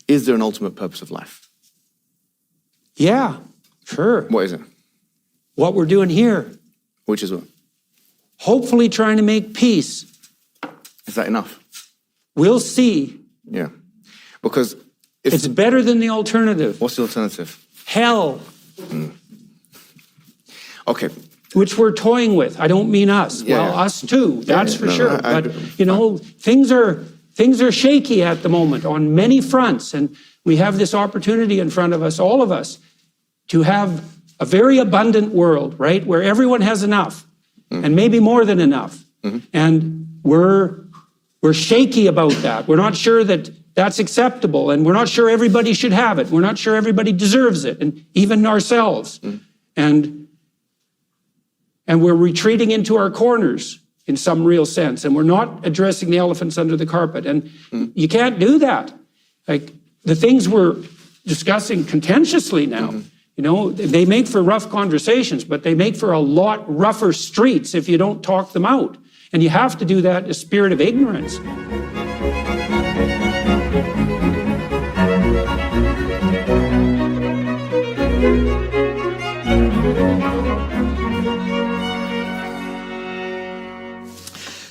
Is there an ultimate purpose of life? Yeah, sure. What is it? What we're doing here. Which is what? Hopefully trying to make peace. Is that enough? We'll see. Yeah. Because it's better than the alternative. What's the alternative? Hell. Okay. Which we're toying with. I don't mean us. Yeah. Well, us too. That's for sure. I but, you know, things are shaky at the moment on many fronts. And we have this opportunity in front of us, all of us, to have a very abundant world, right? Where everyone has enough and maybe more than enough. And we're shaky about that. We're not sure that that's acceptable, and we're not sure everybody should have it. We're not sure everybody deserves it, and even ourselves. And we're retreating into our corners in some real sense, and we're not addressing the elephants under the carpet. And you can't do that. Like the things we're discussing contentiously now, you know, they make for rough conversations, but they make for a lot rougher streets if you don't talk them out. And you have to do that in a spirit of ignorance.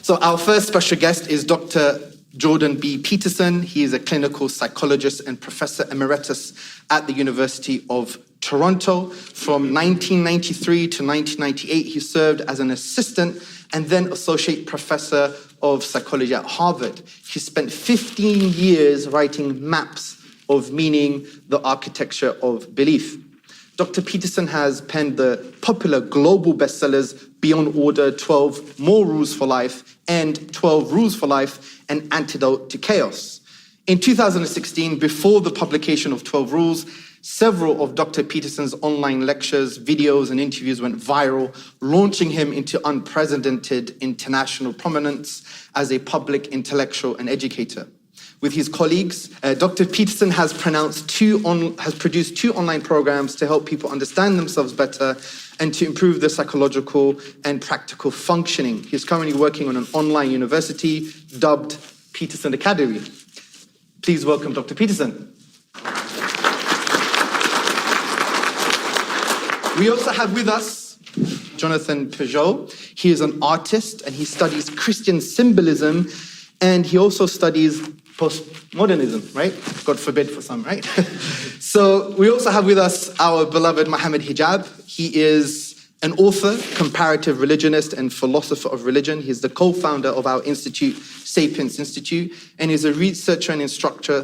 So our first special guest is Dr. Jordan B. Peterson. He is a clinical psychologist and professor emeritus at the University of Toronto. From 1993 to 1998, he served as an assistant and then associate professor of psychology at Harvard. He spent 15 years writing maps of meaning, the architecture of belief. Dr. Peterson has penned the popular global bestsellers Beyond Order, 12 More Rules for Life, and 12 Rules for Life, An Antidote to Chaos. In 2016, before the publication of 12 Rules, several of Dr. Peterson's online lectures, videos, and interviews went viral, launching him into unprecedented international prominence as a public intellectual and educator. With his colleagues, Dr. Peterson has produced two online programs to help people understand themselves better and to improve their psychological and practical functioning. He's currently working on an online university dubbed Peterson Academy. Please welcome Dr. Peterson. We also have with us Jonathan Pageau. He is an artist and he studies Christian symbolism, and he also studies postmodernism, right? God forbid for some, right? So we also have with us our beloved Mohammed Hijab. He is an author, comparative religionist, and philosopher of religion. He's the co-founder of our institute, Sapiens Institute, and is a researcher and instructor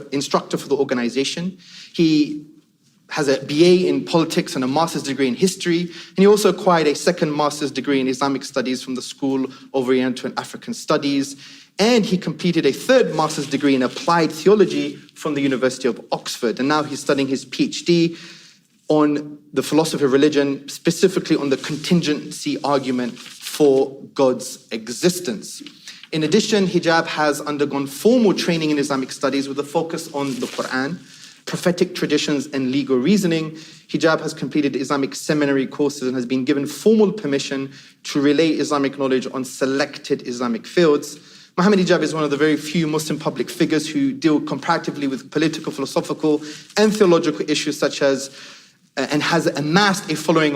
for the organization. He has a BA in politics and a master's degree in history, and he also acquired a second master's degree in Islamic studies from the School of Oriental and African Studies, and he completed a third master's degree in applied theology from the University of Oxford, and now he's studying his PhD on the philosophy of religion, specifically on the contingency argument for God's existence. In addition, Hijab has undergone formal training in Islamic studies with a focus on the Quran, prophetic traditions, and legal reasoning. Hijab has completed Islamic seminary courses and has been given formal permission to relay Islamic knowledge on selected Islamic fields. Mohammed Hijab is one of the very few Muslim public figures who deal comparatively with political, philosophical, and theological issues such as, and has amassed a following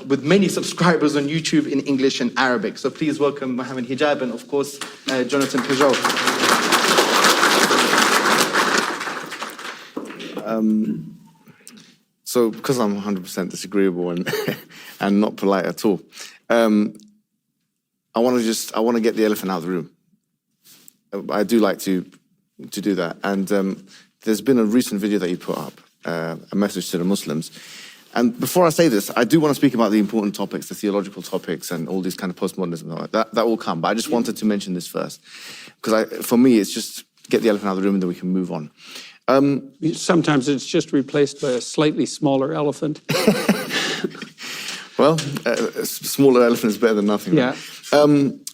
with many subscribers on YouTube in English and Arabic. So please welcome Mohammed Hijab and, of course, Jonathan Pageau. So because I'm 100% disagreeable and not polite at all, I want to get the elephant out of the room. I do like to do that. And there's been a recent video that you put up, a message to the Muslims. And before I say this, I do want to speak about the important topics, the theological topics, and all these kind of postmodernism. That will come. But I just wanted to mention this first. Because for me, it's just get the elephant out of the room and then we can move on. Sometimes it's just replaced by a slightly smaller elephant. Well, a smaller elephant is better than nothing. Yeah.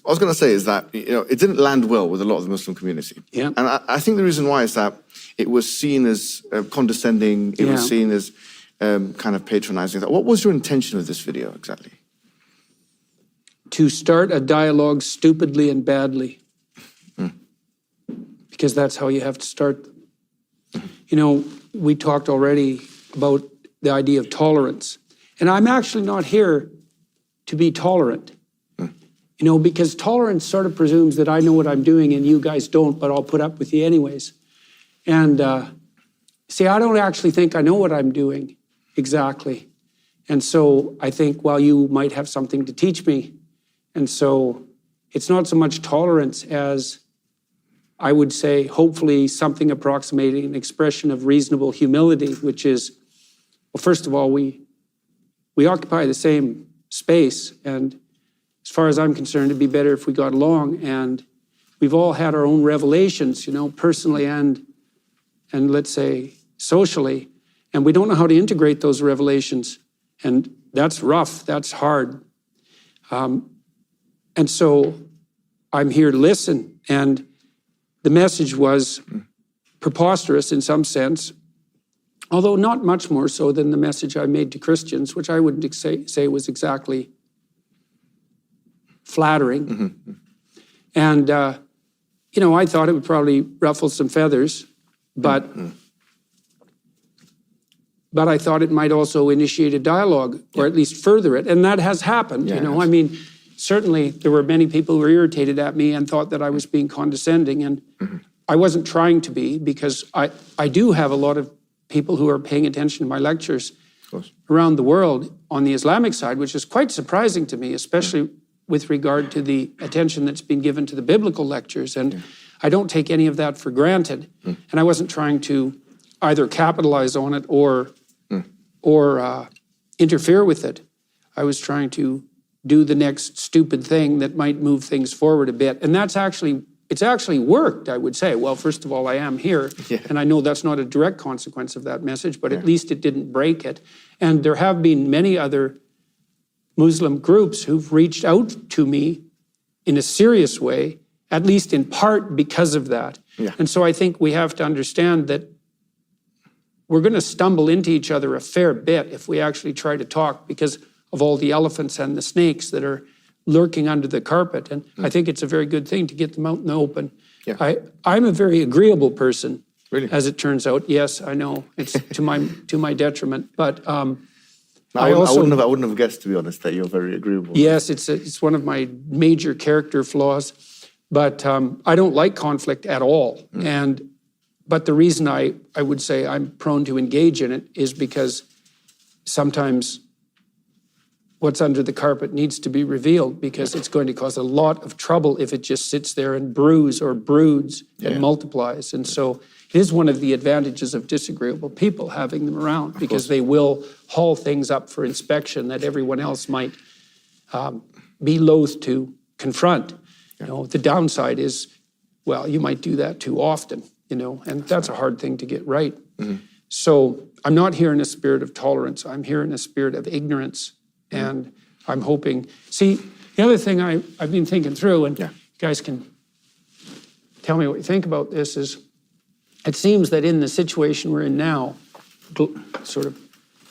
I was going to say is that, you know, it didn't land well with a lot of the Muslim community. Yeah. And I think the reason why is that it was seen as condescending. It was seen as kind of patronizing. What was your intention with this video exactly? To start a dialogue stupidly and badly. Because that's how you have to start them. You know, we talked already about the idea of tolerance. And I'm actually not here to be tolerant. You know, because tolerance sort of presumes that I know what I'm doing and you guys don't, but I'll put up with you anyways. And see, I don't actually think I know what I'm doing exactly. And so I think, well, you might have something to teach me. And so it's not so much tolerance as, I would say, hopefully something approximating an expression of reasonable humility, which is, well, first of all, we occupy the same space, and as far as I'm concerned, it'd be better if we got along. And we've all had our own revelations, you know, personally and let's say socially, and we don't know how to integrate those revelations. And that's rough, that's hard. And so I'm here to listen. And the message was preposterous in some sense, although not much more so than the message I made to Christians, which I wouldn't say was exactly flattering. And, you know, I thought it would probably ruffle some feathers, but I thought it might also initiate a dialogue, or at least further it. And that has happened, you know. I mean, certainly there were many people who were irritated at me and thought that I was being condescending. And I wasn't trying to be, because I do have a lot of people who are paying attention to my lectures around the world on the Islamic side, which is quite surprising to me, especially with regard to the attention that's been given to the biblical lectures. And I don't take any of that for granted. And I wasn't trying to either capitalize on it or interfere with it. I was trying to do the next stupid thing that might move things forward a bit. And it's actually worked, I would say. Well, first of all, I am here, and I know that's not a direct consequence of that message, but at least it didn't break it. And there have been many other Muslim groups who've reached out to me in a serious way, at least in part because of that. And so I think we have to understand that we're going to stumble into each other a fair bit if we actually try to talk, because of all the elephants and the snakes that are lurking under the carpet. And I think it's a very good thing to get them out in the open. I'm a very agreeable person, as it turns out. Yes, I know it's to my detriment, but I wouldn't have guessed, to be honest, that you're very agreeable. Yes, it's one of my major character flaws, but I don't like conflict at all. But the reason I would say I'm prone to engage in it is because sometimes what's under the carpet needs to be revealed, because it's going to cause a lot of trouble if it just sits there and brews or broods and multiplies. And so it is one of the advantages of disagreeable people, having them around, because they will haul things up for inspection that everyone else might be loath to confront. You know, the downside is, well, you might do that too often, you know, and that's a hard thing to get right. So I'm not here in a spirit of tolerance. I'm here in a spirit of ignorance. And I'm hoping, see, the other thing I've been thinking through, and you guys can tell me what you think about this, is it seems that in the situation we're in now, sort of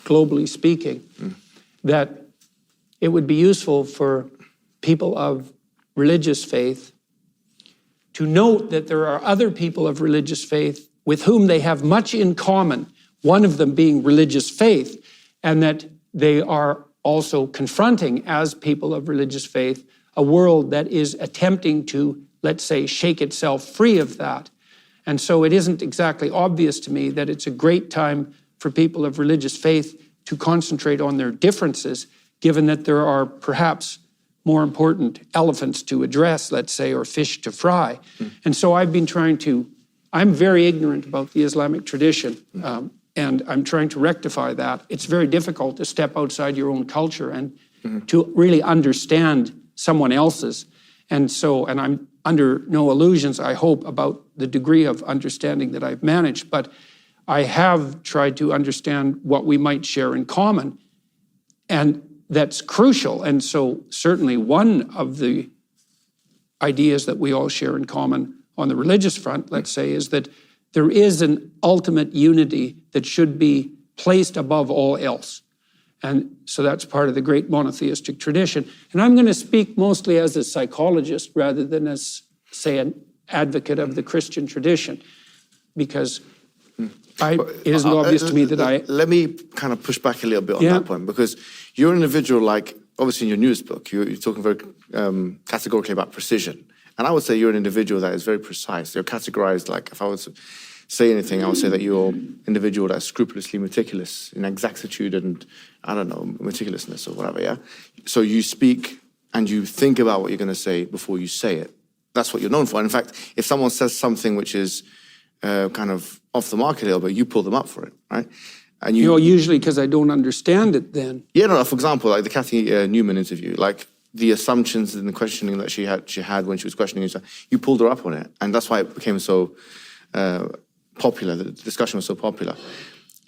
globally speaking, that it would be useful for people of religious faith to note that there are other people of religious faith with whom they have much in common, one of them being religious faith, and that they are also confronting, as people of religious faith, a world that is attempting to, let's say, shake itself free of that. And so it isn't exactly obvious to me that it's a great time for people of religious faith to concentrate on their differences, given that there are perhaps more important elephants to address, let's say, or fish to fry. And so I'm very ignorant about the Islamic tradition, and I'm trying to rectify that. It's very difficult to step outside your own culture and to really understand someone else's. And I'm under no illusions, I hope, about the degree of understanding that I've managed, but I have tried to understand what we might share in common, and that's crucial. And so certainly one of the ideas that we all share in common on the religious front, let's say, is that there is an ultimate unity that should be placed above all else. And so that's part of the great monotheistic tradition. And I'm going to speak mostly as a psychologist rather than as, say, an advocate of the Christian tradition, because It isn't obvious to me that Let me kind of push back a little bit on that point, because you're an individual, like, obviously in your newest book, you're talking very categorically about precision. And I would say you're an individual that is very precise. You're categorized, like, if I was to say anything, I would say that you're an individual that's scrupulously meticulous in exactitude and, I don't know, meticulousness or whatever, yeah? So you speak and you think about what you're going to say before you say it. That's what you're known for. And in fact, if someone says something which is kind of off the mark a little bit, you pull them up for it, right? And you know, usually because I don't understand it then. Yeah, no, for example, like the Kathy Newman interview, like the assumptions and the questioning that she had when she was questioning you, you pulled her up on it. And that's why it became so popular, the discussion was so popular.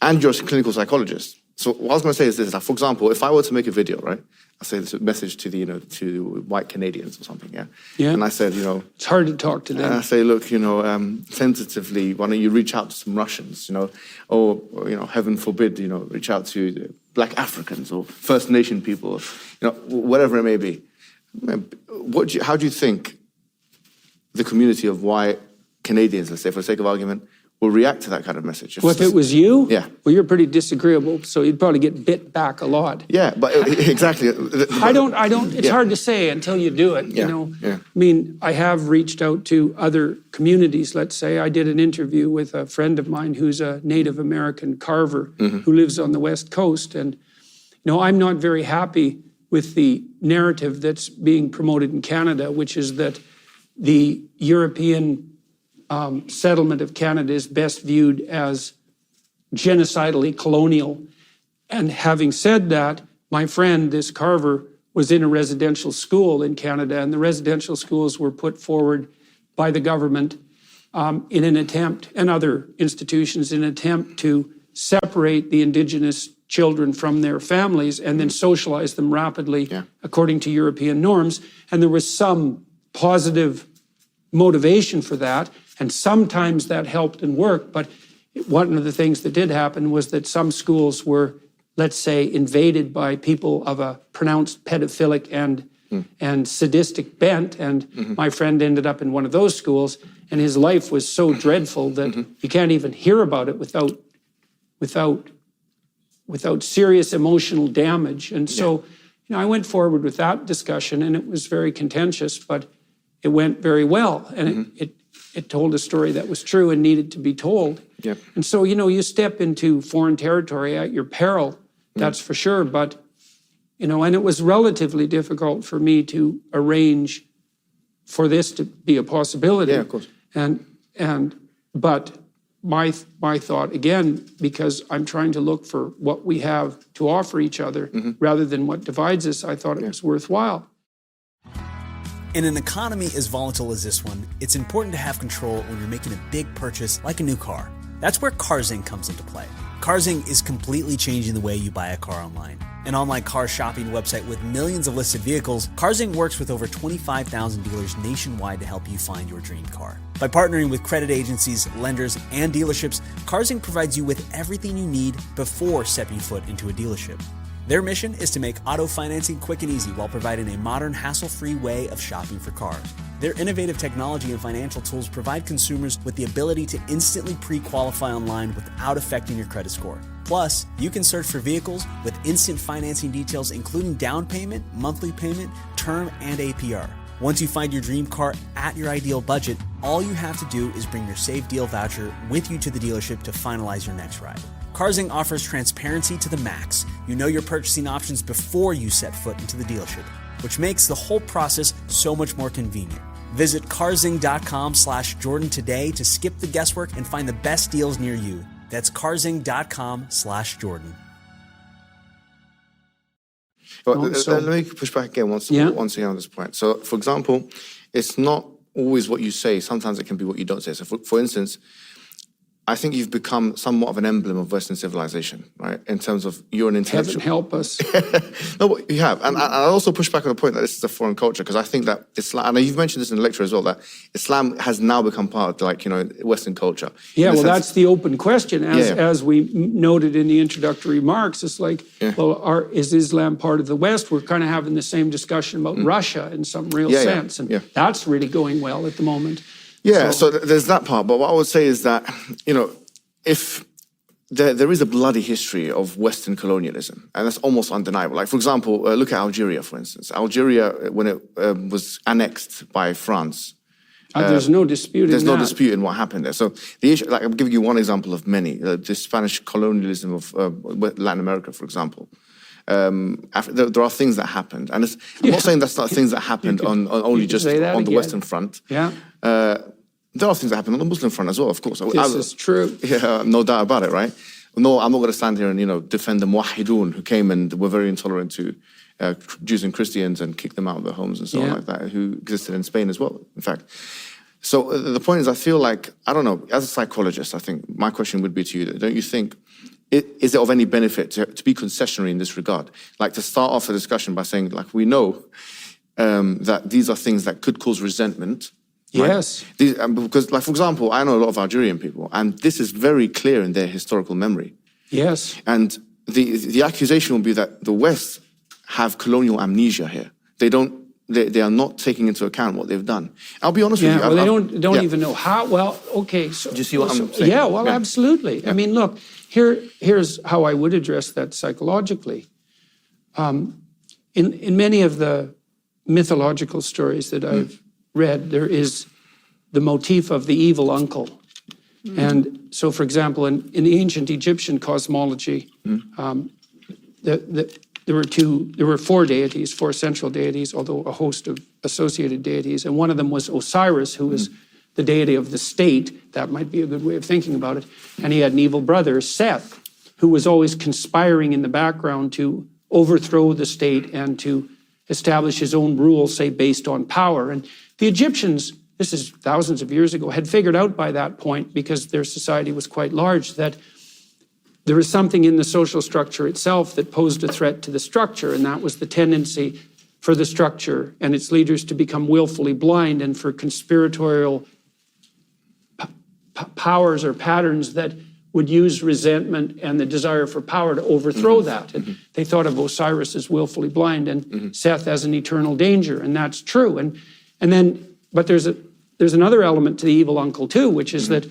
And you're a clinical psychologist. So what I was going to say is this, like, for example, if I were to make a video, right? I say this message to the, to white Canadians or something, yeah? Yeah. And I said, it's hard to talk to them. And I say, look, tentatively, why don't you reach out to some Russians, or, heaven forbid, reach out to Black Africans or First Nation people, whatever it may be. How do you think the community of white Canadians, let's say, for the sake of argument, will react to that kind of message? Well, if it was you, yeah. Well, you're pretty disagreeable, so you'd probably get bit back a lot. Yeah, but exactly. I don't, it's hard to say until you do it, Yeah. I mean, I have reached out to other communities, let's say. I did an interview with a friend of mine who's a Native American carver who lives on the West Coast. And, I'm not very happy with the narrative that's being promoted in Canada, which is that the European settlement of Canada is best viewed as genocidally colonial. And having said that, my friend, this carver, was in a residential school in Canada, and the residential schools were put forward by the government in an attempt, and other institutions, in an attempt to separate the Indigenous children from their families and then socialize them rapidly according to European norms. And there was some positive motivation for that. And sometimes that helped and worked, but one of the things that did happen was that some schools were, let's say, invaded by people of a pronounced pedophilic and sadistic bent. And my friend ended up in one of those schools, and his life was so dreadful that you can't even hear about it without serious emotional damage. And so, I went forward with that discussion, and it was very contentious, but it went very well. And it told a story that was true and needed to be told. Yep. And so, you step into foreign territory at your peril, that's for sure. But, and it was relatively difficult for me to arrange for this to be a possibility. Yeah, of course. But my thought, again, because I'm trying to look for what we have to offer each other rather than what divides us, I thought it was worthwhile. In an economy as volatile as this one, it's important to have control when you're making a big purchase like a new car. That's where Carzing comes into play. Carzing is completely changing the way you buy a car online. An online car shopping website with millions of listed vehicles, Carzing works with over 25,000 dealers nationwide to help you find your dream car. By partnering with credit agencies, lenders, and dealerships, Carzing provides you with everything you need before stepping foot into a dealership. Their mission is to make auto financing quick and easy while providing a modern, hassle-free way of shopping for cars. Their innovative technology and financial tools provide consumers with the ability to instantly pre-qualify online without affecting your credit score. Plus, you can search for vehicles with instant financing details including down payment, monthly payment, term, and APR. Once you find your dream car at your ideal budget, all you have to do is bring your Save Deal voucher with you to the dealership to finalize your next ride. Carzing offers transparency to the max. You know your purchasing options before you set foot into the dealership, which makes the whole process so much more convenient. Visit carzing.com/Jordan today to skip the guesswork and find the best deals near you. That's carzing.com/Jordan. Well, let me push back again once again on this point. So, for example, it's not always what you say. Sometimes it can be what you don't say. So, for instance, I think you've become somewhat of an emblem of Western civilization, right? In terms of you're an intellectual. Heaven help us. No, but you have. And I also push back on the point that this is a foreign culture, because I think that Islam, and you've mentioned this in the lecture as well, that Islam has now become part of, Western culture. Yeah, well, that's the open question. As we noted in the introductory remarks, it's like, well, is Islam part of the West? We're kind of having the same discussion about Russia in some real sense. And that's really going well at the moment. Yeah, so there's that part. But what I would say is that, if there is a bloody history of Western colonialism, and that's almost undeniable. Like, for example, look at Algeria, for instance. Algeria, when it was annexed by France, there's no dispute in there's no that. dispute in what happened there. So the issue, like, I'm giving you one example of many. The Spanish colonialism of Latin America, for example. There are things that happened, and I'm not saying that's not things that happened on only just on the Western front. Yeah. There are things that happen on the Muslim front as well, of course. This is true. Yeah, no doubt about it, right? No, I'm not going to stand here and defend the Muwahidun who came and were very intolerant to Jews and Christians and kicked them out of their homes and so on like that, who existed in Spain as well, in fact. So the point is, I feel like, I don't know, as a psychologist, I think my question would be to you, don't you think, is it of any benefit to be concessionary in this regard? Like, to start off a discussion by saying, like, we know that these are things that could cause resentment. Right? Yes. Because, like, for example, I know a lot of Algerian people, and this is very clear in their historical memory. Yes. And the accusation will be that the West have colonial amnesia here. They are not taking into account what they've done. I'll be honest with you. Well, they don't even know how. Well, okay. So, do you see what I'm saying? Yeah, well, absolutely. Yeah. I mean, look, here's how I would address that psychologically. In many of the mythological stories that I've read, there is the motif of the evil uncle. And so, for example, in the ancient Egyptian cosmology, there were four deities, four central deities, although a host of associated deities. And one of them was Osiris, who was the deity of the state. That might be a good way of thinking about it. And he had an evil brother, Seth, who was always conspiring in the background to overthrow the state and to establish his own rule, say, based on power. And the Egyptians, this is thousands of years ago, had figured out by that point, because their society was quite large, that there was something in the social structure itself that posed a threat to the structure, and that was the tendency for the structure and its leaders to become willfully blind, and for conspiratorial powers or patterns that would use resentment and the desire for power to overthrow that. And they thought of Osiris as willfully blind and Seth as an eternal danger, and that's true. But there's another element to the evil uncle too, which is that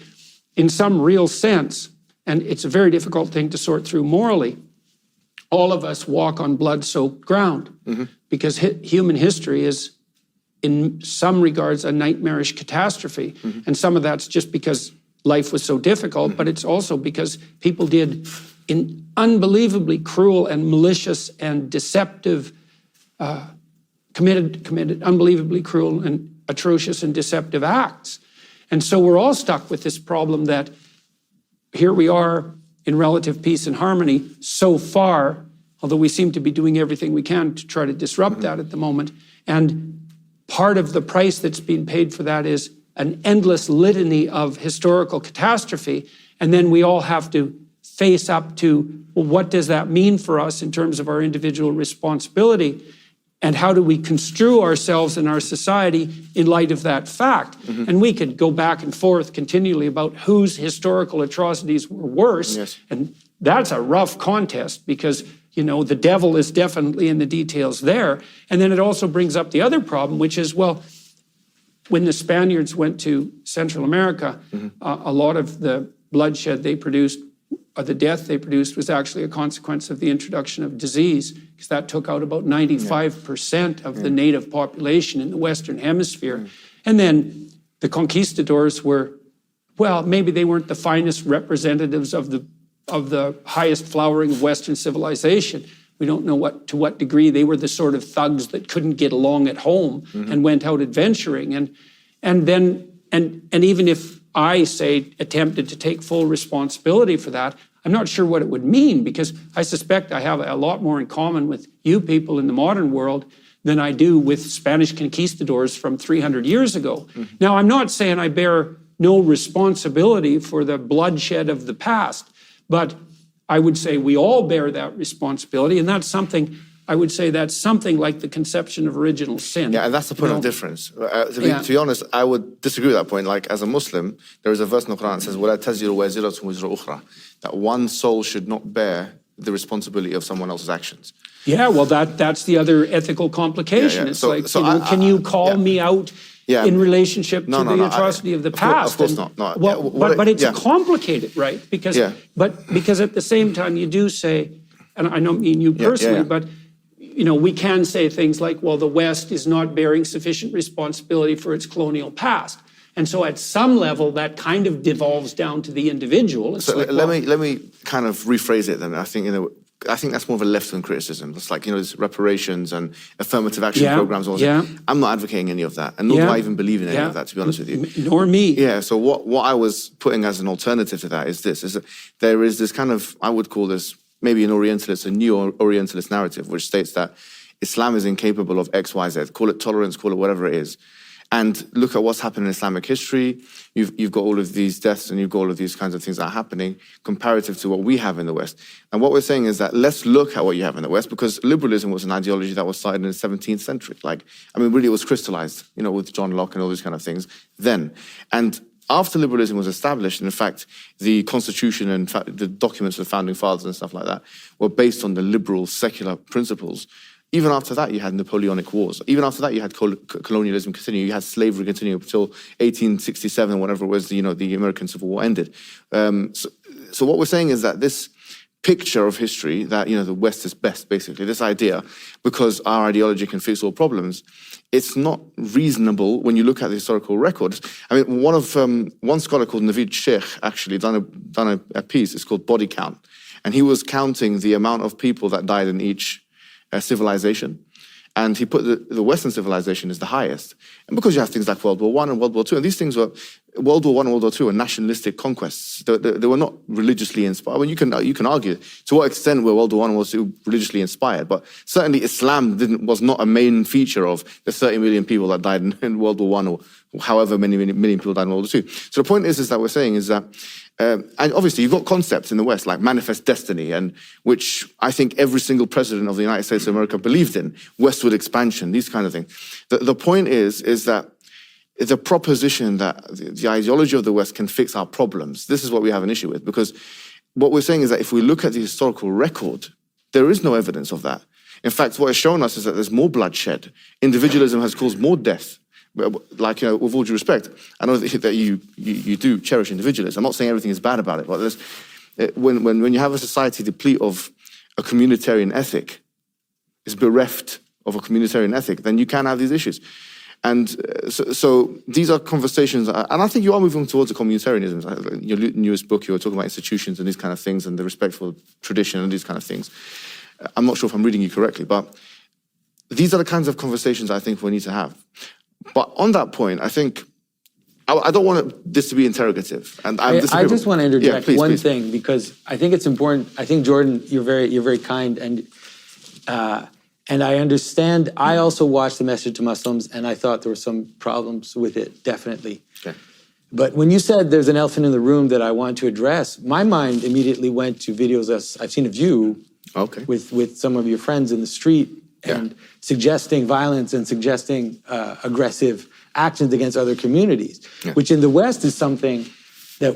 in some real sense, and it's a very difficult thing to sort through morally, all of us walk on blood-soaked ground, because human history is, in some regards, a nightmarish catastrophe. And some of that's just because life was so difficult, but it's also because people did unbelievably cruel and malicious and deceptive, committed unbelievably cruel and atrocious and deceptive acts. And so we're all stuck with this problem that here we are in relative peace and harmony so far, although we seem to be doing everything we can to try to disrupt that at the moment. And part of the price that's being paid for that is an endless litany of historical catastrophe. And then we all have to face up to, well, what does that mean for us in terms of our individual responsibility? And how do we construe ourselves and our society in light of that fact? And we could go back and forth continually about whose historical atrocities were worse. Yes. And that's a rough contest, because, the devil is definitely in the details there. And then it also brings up the other problem, which is, well, when the Spaniards went to Central America, a lot of the bloodshed they produced, or the death they produced, was actually a consequence of the introduction of disease, because that took out about 95% of the native population in the Western Hemisphere. And then the conquistadors were, well, maybe they weren't the finest representatives of the highest flowering of Western civilization. We don't know to what degree they were the sort of thugs that couldn't get along at home and went out adventuring. And even if I, say, attempted to take full responsibility for that, I'm not sure what it would mean, because I suspect I have a lot more in common with you people in the modern world than I do with Spanish conquistadors from 300 years ago. Now, I'm not saying I bear no responsibility for the bloodshed of the past, but I would say we all bear that responsibility, and that's something, I would say that's something like the conception of original sin. Yeah, and that's the point of difference. To be honest, I would disagree with that point. Like, as a Muslim, there is a verse in the Quran that says, وَلَا تَزِرُ وَازِرَةٌ وِزْرَ أُخْرَى, that one soul should not bear the responsibility of someone else's actions. Yeah, well, that's the other ethical complication. It's can you call me out Yeah. in relationship to the no, atrocity of the of course- past. of course And- not, no. Well, Yeah, but it's yeah. complicated, right? Because, Yeah. because at the same time you do say, and I don't mean you personally, but we can say things like, well, the West is not bearing sufficient responsibility for its colonial past. And so at some level, that kind of devolves down to the individual. It's So like, let well, me kind of rephrase it then. I think that's more of a left-wing criticism. It's like, there's reparations and affirmative action programs. All yeah. I'm not advocating any of that, and nor do I even believe in any of that, to be honest with you. Nor me. Yeah, so what I was putting as an alternative to that is that there is this kind of, I would call this maybe an Orientalist, a new Orientalist narrative, which states that Islam is incapable of X, Y, Z. Call it tolerance, call it whatever it is. And look at what's happened in Islamic history. You've got all of these deaths and you've got all of these kinds of things that are happening comparative to what we have in the West. And what we're saying is that let's look at what you have in the West, because liberalism was an ideology that was started in the 17th century. Really it was crystallized, with John Locke and all these kind of things then. And after liberalism was established, and in fact, the Constitution and the documents of the Founding Fathers and stuff like that were based on the liberal secular principles. Even after that, you had Napoleonic Wars. Even after that, you had colonialism continue. You had slavery continue until 1867, whatever it was, the American Civil War ended. So what we're saying is that this picture of history, that, the West is best, basically, this idea, because our ideology can fix all problems, it's not reasonable when you look at the historical records. One scholar called Naveed Sheikh actually done a piece, it's called Body Count. And he was counting the amount of people that died in each civilization. And he put the Western civilization as the highest. And because you have things like World War I and World War II, and these things were, World War I and World War II were nationalistic conquests. They were not religiously inspired. You can argue to what extent were World War I and World War II religiously inspired, but certainly Islam was not a main feature of the 30 million people that died in World War I, or however many million people died in World War II. So the point is that we're saying is that and obviously, you've got concepts in the West like manifest destiny, and which I think every single president of the United States of America believed in, westward expansion, these kind of things. The point is that the proposition that the ideology of the West can fix our problems, this is what we have an issue with, because what we're saying is that if we look at the historical record, there is no evidence of that. In fact, what it's shown us is that there's more bloodshed. Individualism has caused more death. With all due respect, I know that you do cherish individualism. I'm not saying everything is bad about it, but when you have a society deplete of a communitarian ethic, is bereft of a communitarian ethic, then you can have these issues. And so these are conversations, and I think you are moving towards a communitarianism. Your newest book, you were talking about institutions and these kind of things, and the respect for tradition and these kind of things. I'm not sure if I'm reading you correctly, but these are the kinds of conversations I think we need to have. But on that point, I think I don't want this to be interrogative. And I just want to interject one thing, because I think it's important. I think, Jordan, you're very kind, and I understand. I also watched The Message to Muslims, and I thought there were some problems with it, definitely. Okay. But when you said there's an elephant in the room that I want to address, my mind immediately went to videos I've seen of you with some of your friends in the street, and suggesting violence and suggesting aggressive actions against other communities, which in the West is something that,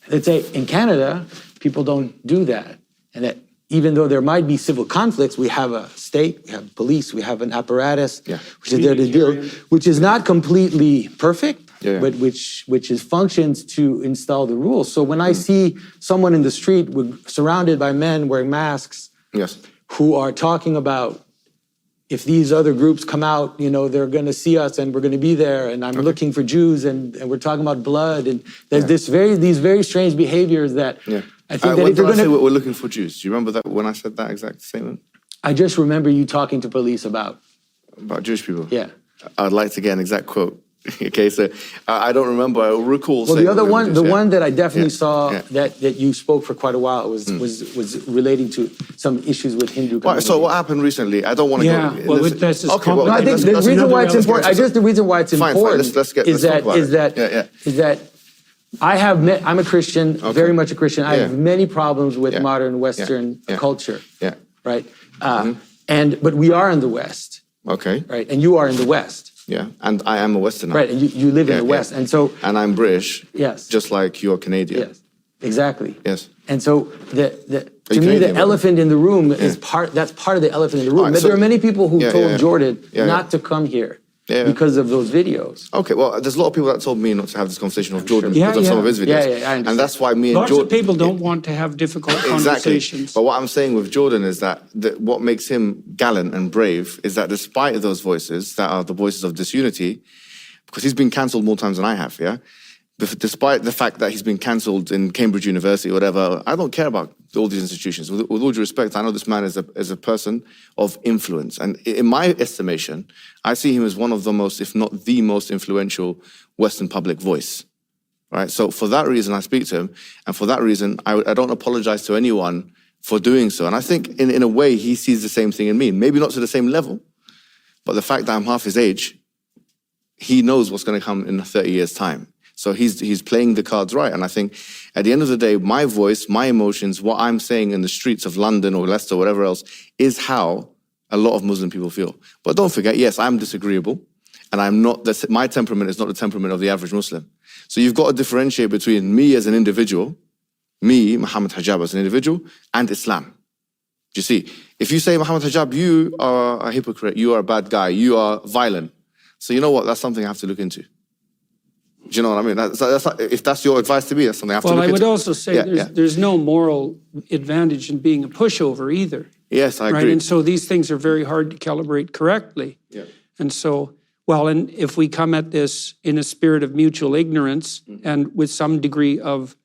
let's say, in Canada, people don't do that. And that even though there might be civil conflicts, we have a state, we have police, we have an apparatus, which is there to deal, which is not completely perfect, but which functions to install the rules. So when I see someone in the street surrounded by men wearing masks, who are talking about, if these other groups come out, they're going to see us and we're going to be there, and I'm looking for Jews, and we're talking about blood, and there's these very strange behaviors that I think that when if you're did I say going we're looking for Jews? Do you remember that when I said that exact statement? I just remember you talking to police about Jewish people. Yeah. I'd like to get an exact quote. Okay, so I don't remember. I recall. Well, the other one, one that I definitely saw that you spoke for quite a while was relating to some issues with Hindu communities. So what happened recently? I don't want to go. Well, that's just okay. Well, I think the reason why it's important. The reason why it's important is that I'm a Christian, very much a Christian. I have many problems with modern Western culture. Right. But we are in the West. Okay. Right, and you are in the West. Yeah, and I am a Westerner. Right, and you live in the West, and so... And I'm British. Yes. Just like you're Canadian. Yes, exactly. Yes. And so, to me, the elephant in the room is that's part of the elephant in the room. Right, there are many people who told Jordan not to come here. because of those videos. Okay, well, there's a lot of people that told me not to have this conversation with Jordan Yeah, because of some yeah. of his videos. Yeah, I understand. And that's why me and Lots Jordan... of people don't want to have difficult Exactly. conversations. But what I'm saying with Jordan is that what makes him gallant and brave is that despite those voices that are the voices of disunity, because he's been cancelled more times than I have, yeah? Despite the fact that he's been cancelled in Cambridge University or whatever, I don't care about all these institutions. With all due respect, I know this man is a person of influence. And in my estimation, I see him as one of the most, if not the most influential Western public voice. Right? So for that reason, I speak to him. And for that reason, I don't apologize to anyone for doing so. And I think in a way, he sees the same thing in me. Maybe not to the same level, but the fact that I'm half his age, he knows what's going to come in 30 years' time. So he's playing the cards right. And I think at the end of the day, my voice, my emotions, what I'm saying in the streets of London or Leicester, or whatever else, is how a lot of Muslim people feel. But don't forget, yes, I'm disagreeable. And my temperament is not the temperament of the average Muslim. So you've got to differentiate between me as an individual, me, Mohammed Hijab as an individual, and Islam. Do you see? If you say, Mohammed Hijab, you are a hypocrite, you are a bad guy, you are violent. So you know what? That's something I have to look into. Do you know what I mean? If that's your advice to me, that's something I have to look into. Well, I would also say there's no moral advantage in being a pushover either. Yes, I agree. Right? And so these things are very hard to calibrate correctly. Yeah. And so, well, and if we come at this in a spirit of mutual ignorance and with some degree of,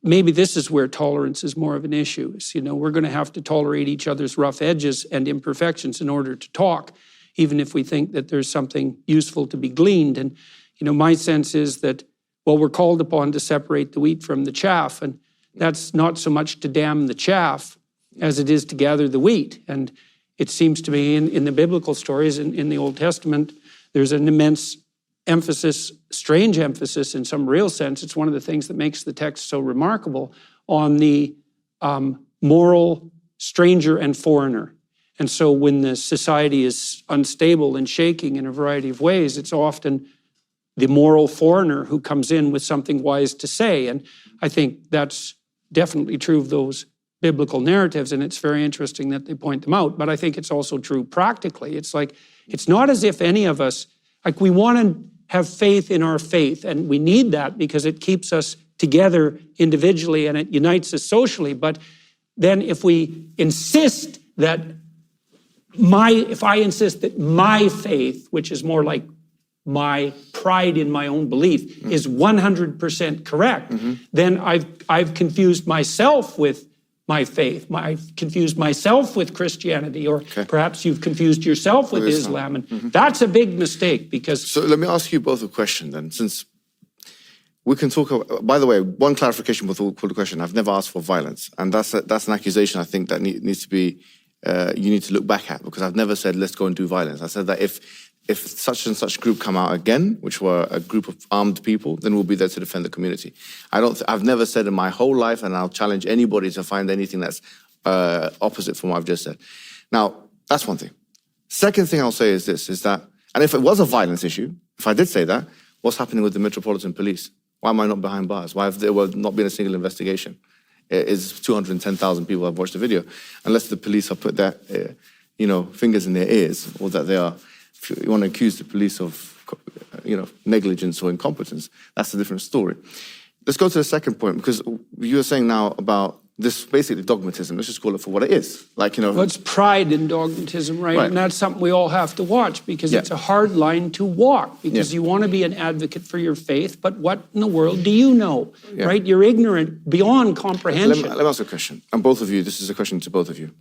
maybe this is where tolerance is more of an issue. Is, we're going to have to tolerate each other's rough edges and imperfections in order to talk, even if we think that there's something useful to be gleaned. And my sense is that, well, we're called upon to separate the wheat from the chaff, and that's not so much to damn the chaff as it is to gather the wheat. And it seems to me in the biblical stories, in the Old Testament, there's an immense emphasis, strange emphasis in some real sense. It's one of the things that makes the text so remarkable on the moral stranger and foreigner. And so when the society is unstable and shaking in a variety of ways, it's often the moral foreigner who comes in with something wise to say. And I think that's definitely true of those biblical narratives, and it's very interesting that they point them out. But I think it's also true practically. It's like, it's not as if any of us, like we want to have faith in our faith, and we need that because it keeps us together individually and it unites us socially. But then if we insist that if I insist that my faith, which is more like my pride in my own belief, is 100% correct, then I've confused myself with my faith. I've confused myself with Christianity, or perhaps you've confused yourself with Islam. And that's a big mistake because... So let me ask you both a question then, since we can talk about, by the way, one clarification before the question. I've never asked for violence. And that's an accusation I think that needs to be, you need to look back at, because I've never said, let's go and do violence. I said that if such and such group come out again, which were a group of armed people, then we'll be there to defend the community. I've never said in my whole life, and I'll challenge anybody to find anything that's opposite from what I've just said. Now, that's one thing. Second thing I'll say is this, is that, and if it was a violence issue, if I did say that, what's happening with the Metropolitan Police? Why am I not behind bars? Why have there not been a single investigation? It is 210,000 people have watched the video. Unless the police have put their, fingers in their ears, or that they are, if you want to accuse the police of, negligence or incompetence, that's a different story. Let's go to the second point, because you were saying now about this basically dogmatism. Let's just call it for what it is. Well, it's pride in dogmatism, right? And that's something we all have to watch, because it's a hard line to walk, because you want to be an advocate for your faith, but what in the world do you know, right? You're ignorant beyond comprehension. Let me ask a question, and both of you, this is a question to both of you.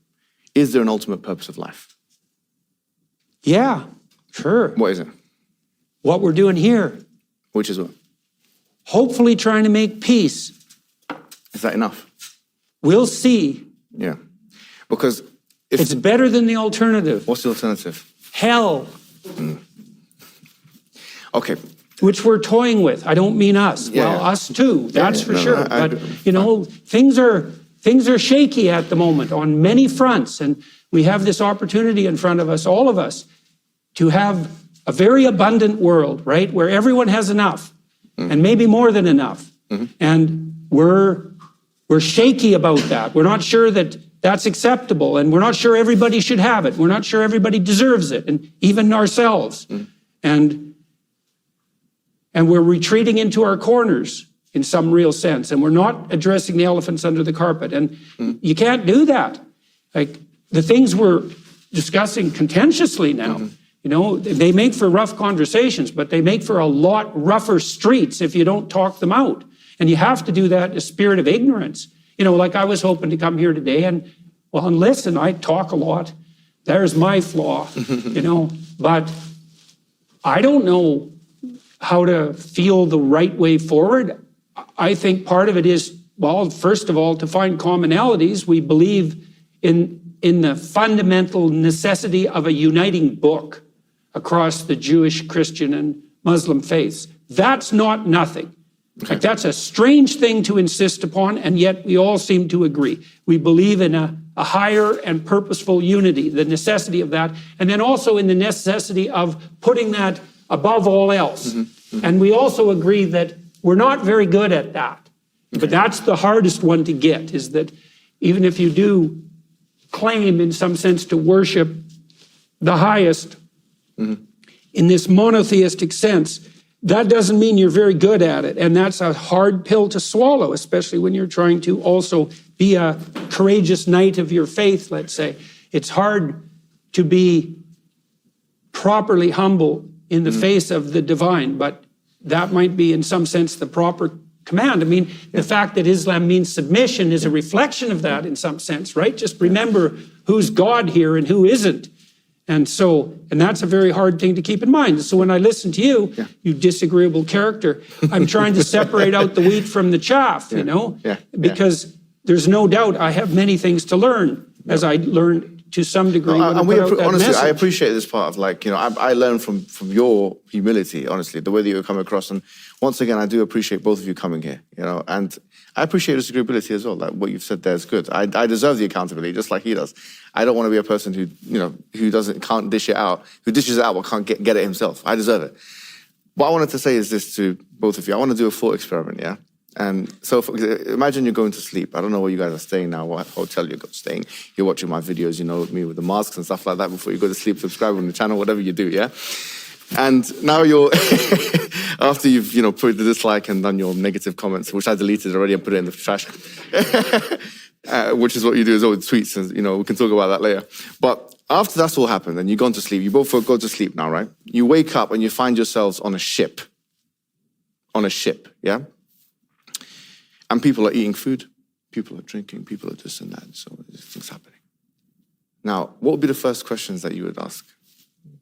Is there an ultimate purpose of life? Yeah, sure. What is it? What we're doing here. Which is what? Hopefully trying to make peace. Is that enough? We'll see. Yeah. Because it's better than the alternative. What's the alternative? Hell. Okay. Which we're toying with. I don't mean us. Well, us too. That's for sure. But, things are shaky at the moment on many fronts. And we have this opportunity in front of us, all of us, to have a very abundant world, right? Where everyone has enough, and maybe more than enough. And we're shaky about that. We're not sure that that's acceptable, and we're not sure everybody should have it. We're not sure everybody deserves it, and even ourselves. And we're retreating into our corners in some real sense, and we're not addressing the elephants under the carpet. And you can't do that. Like the things we're discussing contentiously now, you know, they make for rough conversations, but they make for a lot rougher streets if you don't talk them out. And you have to do that in a spirit of ignorance. You know, like I was hoping to come here today and listen, I talk a lot. There's my flaw, you know, but I don't know how to feel the right way forward. I think part of it is, well, first of all, to find commonalities. We believe in the fundamental necessity of a uniting book across the Jewish, Christian, and Muslim faiths. That's not nothing. Like, that's a strange thing to insist upon, and yet we all seem to agree. We believe in a higher and purposeful unity, the necessity of that, and then also in the necessity of putting that above all else. And we also agree that we're not very good at that. But that's the hardest one to get, is that even if you do claim in some sense to worship the highest in this monotheistic sense, that doesn't mean you're very good at it. And that's a hard pill to swallow, especially when you're trying to also be a courageous knight of your faith, let's say. It's hard to be properly humble in the face of the divine, but that might be in some sense the proper command. I mean, the fact that Islam means submission is a reflection of that in some sense, right? Just remember who's God here and who isn't. And that's a very hard thing to keep in mind. So when I listen to you, you disagreeable character, I'm trying to separate out the wheat from the chaff, you know, because there's no doubt I have many things to learn, as I learned to some degree. Honestly, I appreciate this part of, like, you know, I learned from your humility, honestly, the way that you come across. And once again, I do appreciate both of you coming here, you know, and I appreciate your disagreeability as well. Like what you've said there is good. I deserve the accountability just like he does. I don't want to be a person who, you know, can't dish it out, who dishes it out but can't get it himself. I deserve it. What I wanted to say is this to both of you. I want to do a thought experiment, yeah? And so imagine you're going to sleep. I don't know where you guys are staying now, what hotel you're staying. You're watching my videos, you know, me with the masks and stuff like that before you go to sleep, subscribe on the channel, whatever you do, yeah? And now you're, after you've, you know, put the dislike and done your negative comments, which I deleted already and put it in the trash, which is what you do as well with tweets, and, you know, we can talk about that later. But after that's all happened and you've gone to sleep, you both go to sleep now, right? You wake up and you find yourselves on a ship. On a ship, yeah? And people are eating food, people are drinking, people are this and that, so things happening. Now, what would be the first questions that you would ask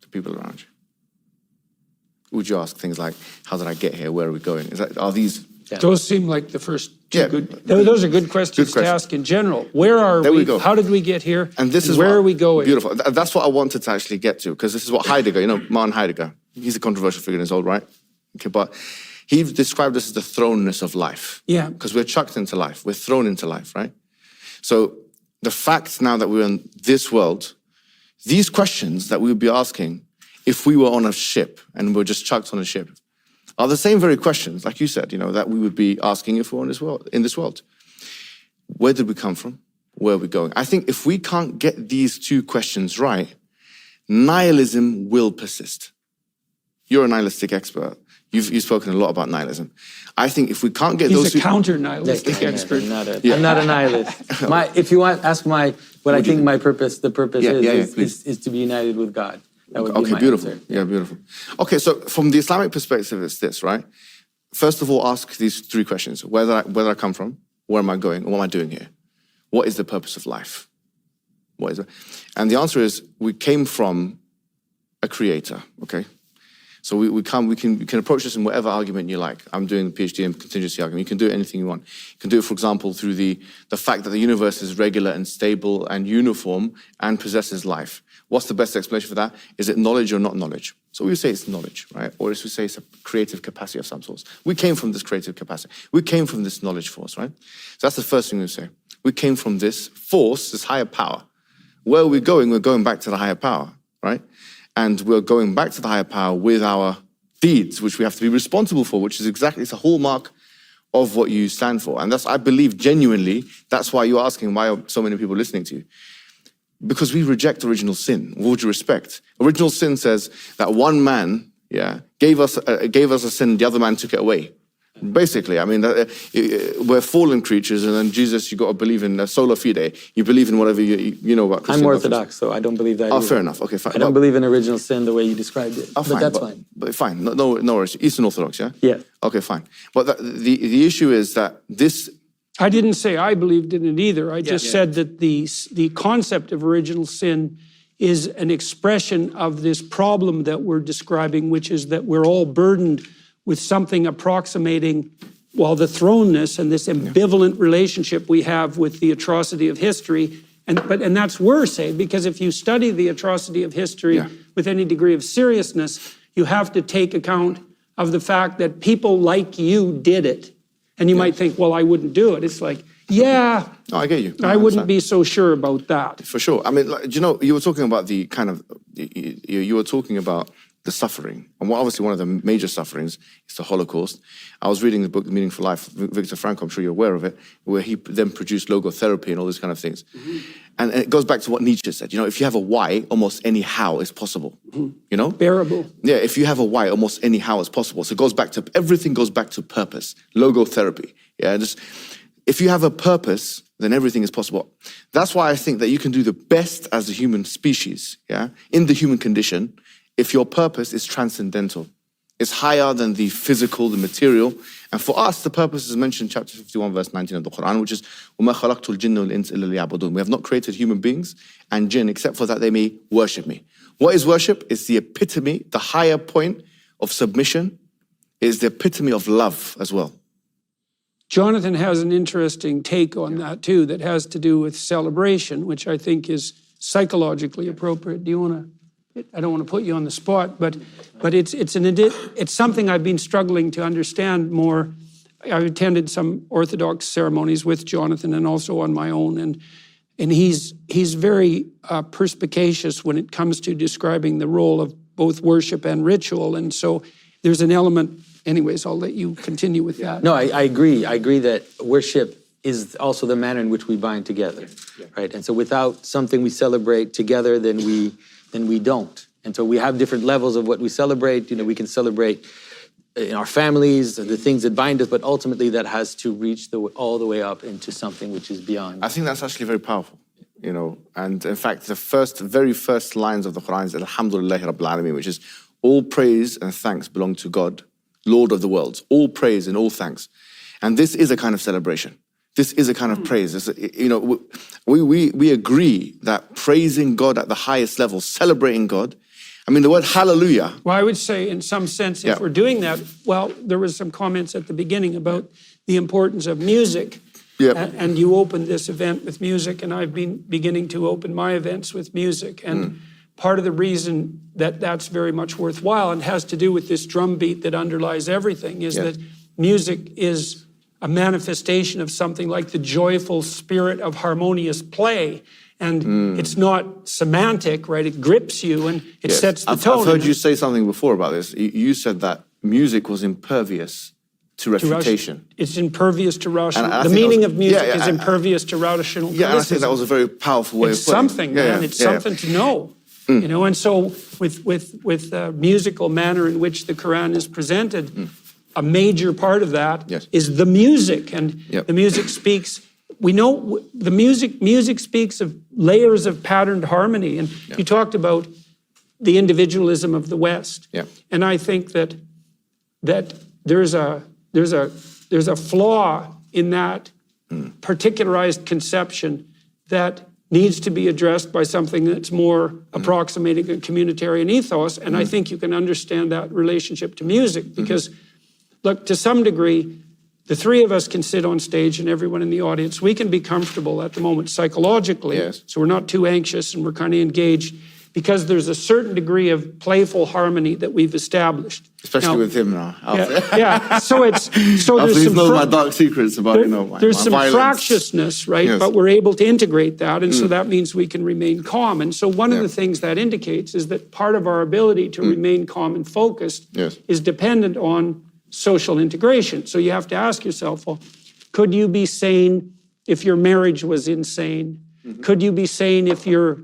the people around you? Would you ask things like, how did I get here? Where are we going? Are these... Yeah. Those seem like the first two good... Those are good questions to ask in general. Where are we? Go. How did we get here? And this is where are we going? Beautiful. That's what I wanted to actually get to, because this is what Heidegger, you know, Martin Heidegger, he's a controversial figure in his own right. Okay, but he described this as the thrownness of life. Yeah. Because we're chucked into life. We're thrown into life, right? So the fact now that we're in this world, these questions that we would be asking if we were on a ship and we're just chucked on a ship are the same very questions, like you said, you know, that we would be asking if we're in this world. Where did we come from? Where are we going? I think if we can't get these two questions right, nihilism will persist. You're a nihilistic expert. You've spoken a lot about nihilism. I think if we can't get those... He's a counter-nihilistic expert. I'm not a nihilist. If you want, ask what I think my purpose, the purpose is to be united with God. That would be my beautiful. answer. Yeah, beautiful. Okay, so from the Islamic perspective, it's this, right? First of all, ask these three questions. Where did I come from? Where am I going? And what am I doing here? What is the purpose of life? What is it? And the answer is, we came from a creator, okay? So we can approach this in whatever argument you like. I'm doing the PhD in contingency argument. You can do it anything you want. You can do it, for example, through the fact that the universe is regular and stable and uniform and possesses life. What's the best explanation for that? Is it knowledge or not knowledge? So we would say it's knowledge, right? Or as we say, it's a creative capacity of some sort. We came from this creative capacity. We came from this knowledge force, right? So that's the first thing we say. We came from this force, this higher power. Where are we going? We're going back to the higher power, right? And we're going back to the higher power with our deeds, which we have to be responsible for, which is exactly, it's a hallmark of what you stand for. And I believe genuinely, that's why you're asking why are so many people listening to you. Because we reject original sin, with all due respect. Original sin says that one man, gave us a sin, the other man took it away. Basically, I mean, we're fallen creatures, and then Jesus, you got to believe in sola fide. You believe in whatever you know about Christian. I'm Orthodox, so I don't believe that. Oh, fair enough. Okay, fine. I don't believe in original sin the way you described it. Oh, fine, but that's fine. But fine, no worries. Eastern Orthodox, yeah? Yeah. Okay, fine. But the issue is that this... I didn't say I believed in it either. I just said that the concept of original sin is an expression of this problem that we're describing, which is that we're all burdened with something approximating, the thrownness and this ambivalent relationship we have with the atrocity of history. And that's worse, because if you study the atrocity of history with any degree of seriousness, you have to take account of the fact that people like you did it. And you might think, well, I wouldn't do it. It's like, no, I get you. I wouldn't be so sure about that. For sure. I mean, you were talking about the kind of, you were talking about the suffering. And obviously one of the major sufferings is the Holocaust. I was reading the book, The Meaning for Life, Viktor Frankl, I'm sure you're aware of it, where he then produced logotherapy and all these kind of things. Mm-hmm. And it goes back to what Nietzsche said. If you have a why, almost any how is possible. Mm-hmm. Bearable. Yeah, if you have a why, almost any how is possible. So it goes back to, everything goes back to purpose, logotherapy. Yeah, if you have a purpose, then everything is possible. That's why I think that you can do the best as a human species, in the human condition, if your purpose is transcendental. It's higher than the physical, the material. And for us, the purpose is mentioned in chapter 51, verse 19 of the Quran, which is, وَمَا خَلَقْتُ الْجِنَّ وَالْإِنسَ إِلَّا لِيَعْبُدُونَ. We have not created human beings and jinn except for that they may worship me. What is worship? It's the epitome, the higher point of submission. It's the epitome of love as well. Jonathan has an interesting take on that too, that has to do with celebration, which I think is psychologically appropriate. Do you want to? I don't want to put you on the spot, but it's something I've been struggling to understand more. I've attended some Orthodox ceremonies with Jonathan and also on my own, and he's very perspicacious when it comes to describing the role of both worship and ritual, and so there's an element. Anyways, I'll let you continue with that. No, I agree. I agree that worship is also the manner in which we bind together, right? And so without something we celebrate together, then we don't. And so we have different levels of what we celebrate. We can celebrate in our families, the things that bind us, but ultimately that has to reach all the way up into something which is beyond. I think that's actually very powerful, And in fact, the very first lines of the Quran is Alhamdulillahi Rabbil Alameen, which is all praise and thanks belong to God, Lord of the worlds. All praise and all thanks. And this is a kind of celebration. This is a kind of praise. We agree that praising God at the highest level, celebrating God. I mean, the word hallelujah. Well, I would say in some sense, if we're doing that, there was some comments at the beginning about the importance of music. And you opened this event with music, and I've been beginning to open my events with music. And part of the reason that that's very much worthwhile and has to do with this drum beat that underlies everything is that music is a manifestation of something like the joyful spirit of harmonious play. And it's not semantic, right? It grips you and it sets the tone. I've heard you say something before about this. You said that music was impervious to refutation. It's impervious to rational. The meaning of music is impervious to rational criticism. Yeah, I think that was a very powerful way of putting it. It's something, man. It's something to know. And so with the musical manner in which the Quran is presented, a major part of that is the music. And the music speaks, we know the music speaks of layers of patterned harmony. And you talked about the individualism of the West. And I think that there's a flaw in that particularized conception that needs to be addressed by something that's more approximating a communitarian ethos. And I think you can understand that relationship to music because, look, to some degree, the three of us can sit on stage and everyone in the audience, we can be comfortable at the moment psychologically. So we're not too anxious and we're kind of engaged because there's a certain degree of playful harmony that we've established. Especially with him now. So there's some my dark secrets about, there's some violence. Fractiousness, right? But we're able to integrate that. And so that means we can remain calm. And so one of the things that indicates is that part of our ability to remain calm and focused is dependent on social integration. So you have to ask yourself, well, could you be sane if your marriage was insane? Could you be sane if your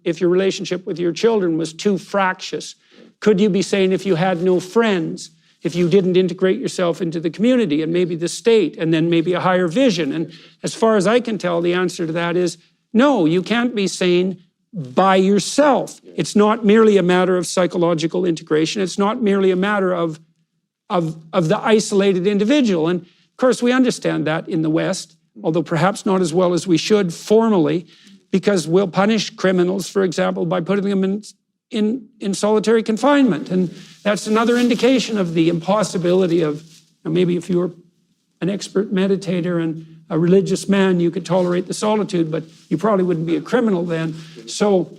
relationship with your children was too fractious? Could you be sane if you had no friends? If you didn't integrate yourself into the community and maybe the state and then maybe a higher vision? And as far as I can tell, the answer to that is no, you can't be sane by yourself. It's not merely a matter of psychological integration. It's not merely a matter of the isolated individual. And of course, we understand that in the West, although perhaps not as well as we should formally, because we'll punish criminals, for example, by putting them in solitary confinement. And that's another indication of the impossibility of, maybe if you were an expert meditator and a religious man, you could tolerate the solitude, but you probably wouldn't be a criminal then. So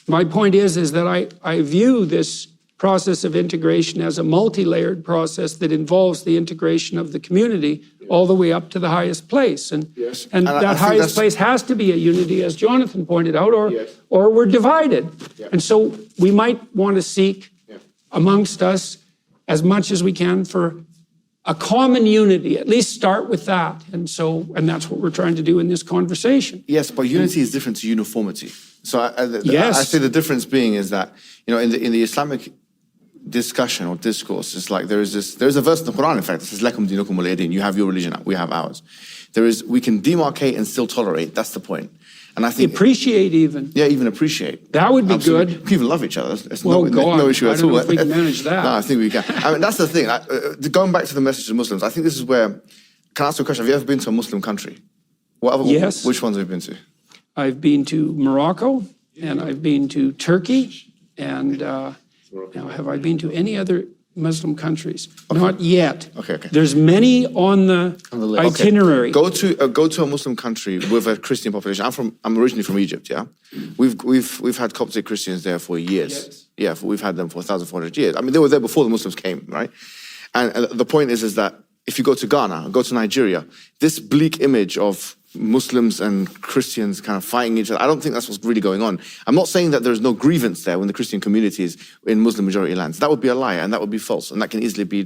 my point is that I view this process of integration as a multi-layered process that involves the integration of the community all the way up to the highest place. And that highest place has to be a unity, as Jonathan pointed out, or we're divided. And so we might want to seek amongst us as much as we can for a common unity, at least start with that. And that's what we're trying to do in this conversation. Yes, but unity is different to uniformity. So I say the difference being is that, in the Islamic discussion or discourse, it's like there's a verse in the Quran, in fact, that says, "Lakum dinukum waliya din." You have your religion, we have ours. We can demarcate and still tolerate. That's the point. And I think appreciate even. Yeah, even appreciate. That would be Absolutely. good. People love each other. It's no issue at all. I don't know if we can manage that. No, I think we can. I mean, that's the thing. Going back to the message to Muslims, I think this is where. Can I ask you a question? Have you ever been to a Muslim country? Yes. Which ones have you been to? I've been to Morocco, and I've been to Turkey, and now have I been to any other Muslim countries? Okay. Not yet. Okay. There's many on the itinerary. Okay. Go to a Muslim country with a Christian population. I'm originally from Egypt. Yeah, we've had Coptic Christians there for years. Yes. Yeah, we've had them for 1,400 years. I mean, they were there before the Muslims came, right? And the point is that if you go to Ghana, go to Nigeria, this bleak image of Muslims and Christians kind of fighting each other, I don't think that's what's really going on. I'm not saying that there's no grievance there when the Christian community is in Muslim majority lands. That would be a lie and that would be false and that can easily be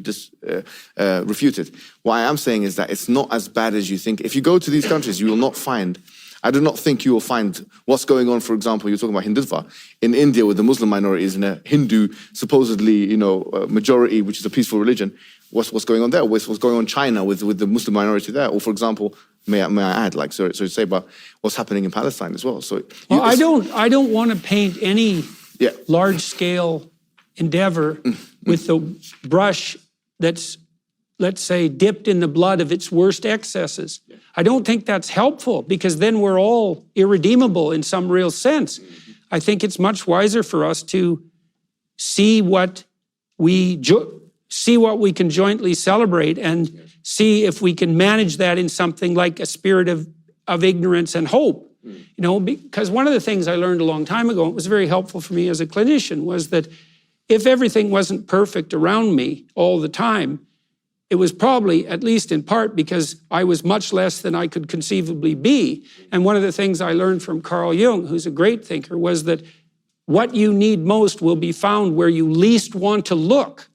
refuted. What I am saying is that it's not as bad as you think. If you go to these countries, you will not find, I do not think you will find what's going on, for example, you're talking about Hindutva, in India with the Muslim minorities and a Hindu, supposedly, majority, which is a peaceful religion. What's going on there? What's going on in China with the Muslim minority there? Or, for example, may I add, sorry to say, but what's happening in Palestine as well. So I don't want to paint any large-scale endeavor with the brush that's, let's say, dipped in the blood of its worst excesses. I don't think that's helpful because then we're all irredeemable in some real sense. I think it's much wiser for us to see what we can jointly celebrate and see if we can manage that in something like a spirit of ignorance and hope. Because one of the things I learned a long time ago, it was very helpful for me as a clinician, was that if everything wasn't perfect around me all the time, it was probably, at least in part, because I was much less than I could conceivably be. And one of the things I learned from Carl Jung, who's a great thinker, was that what you need most will be found where you least want to look.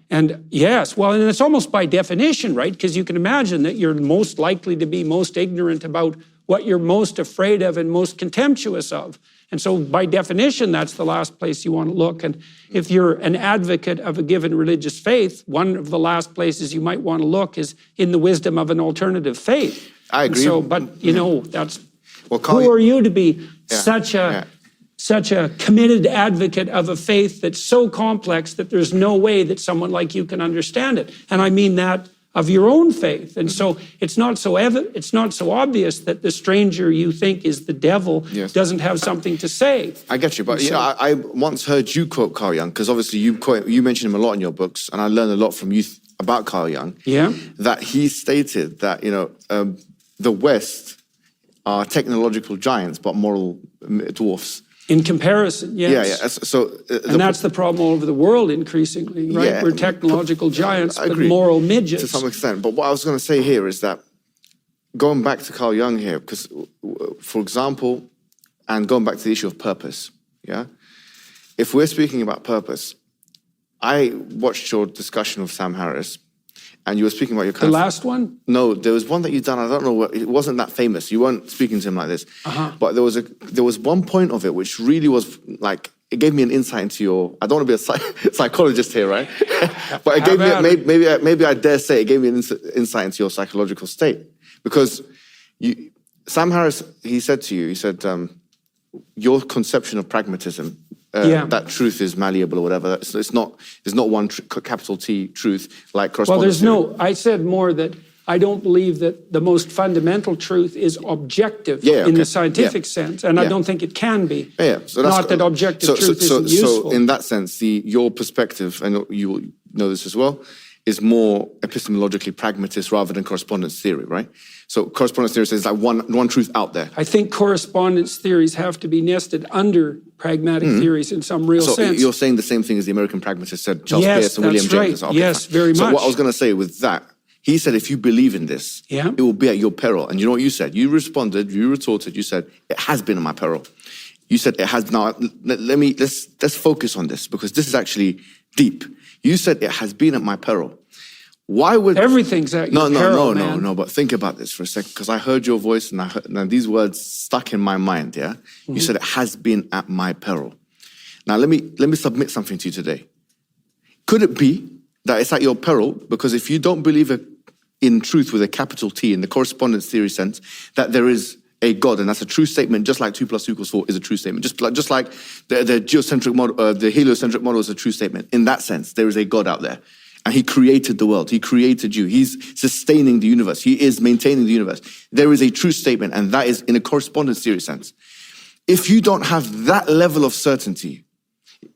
And yes, well, and it's almost by definition, right? Because you can imagine that you're most likely to be most ignorant about what you're most afraid of and most contemptuous of. And so by definition, that's the last place you want to look. And if you're an advocate of a given religious faith, one of the last places you might want to look is in the wisdom of an alternative faith. I agree. That's, who are you to be such a committed advocate of a faith that's so complex that there's no way that someone like you can understand it. And I mean that of your own faith. And so it's not so obvious that the stranger you think is the devil doesn't have something to say. I get you, but I once heard you quote Carl Jung, because obviously you mention him a lot in your books, and I learned a lot from you about Carl Jung. Yeah. That he stated that, the West are technological giants, but moral dwarfs. In comparison, yes. Yeah. So, and that's the problem all over the world increasingly, right? Yeah, we're technological giants, but moral midgets. To some extent. But what I was going to say here is that, going back to Carl Jung here, because, for example, and going back to the issue of purpose, if we're speaking about purpose, I watched your discussion with Sam Harris, and you were speaking about your The last one? No, there was one that you done. I don't know what. It wasn't that famous. You weren't speaking to him like this. But there was one point of it which really was like, it gave me an insight into your. I don't want to be a psychologist here, right? But it gave me maybe I dare say it gave me an insight into your psychological state, because Sam Harris, he said to you, he said your conception of pragmatism. That truth is malleable or whatever. There's not one capital T truth like correspondence. Well, I said more that I don't believe that the most fundamental truth is objective in the scientific sense, and I don't think it can be. So not that objective truth isn't useful. So in that sense, your perspective, and you will know this as well, is more epistemologically pragmatist rather than correspondence theory, right? So correspondence theory says like one truth out there. I think correspondence theories have to be nested under pragmatic theories in some real sense. You're saying the same thing as the American pragmatist said, Charles Peirce and William James. Okay, yes, very much. So what I was going to say with that, he said, if you believe in this, it will be at your peril. And you know what you said? You responded, you retorted, you said, it has been at my peril. You said it has. Now, let's focus on this, because this is actually deep. You said it has been at my peril. Why would everything's at your peril, man. No? But think about this for a second, because I heard your voice and these words stuck in my mind. Yeah, you said it has been at my peril. Now let me submit something to you today. Could it be that it's at your peril because if you don't believe in truth with a capital T in the correspondence theory sense, that there is a God, and that's a true statement, just like 2 + 2 = 4 is a true statement. Just like the geocentric model, the heliocentric model is a true statement. In that sense, there is a God out there. And he created the world. He created you. He's sustaining the universe. He is maintaining the universe. There is a true statement, and that is in a correspondence theory sense. If you don't have that level of certainty,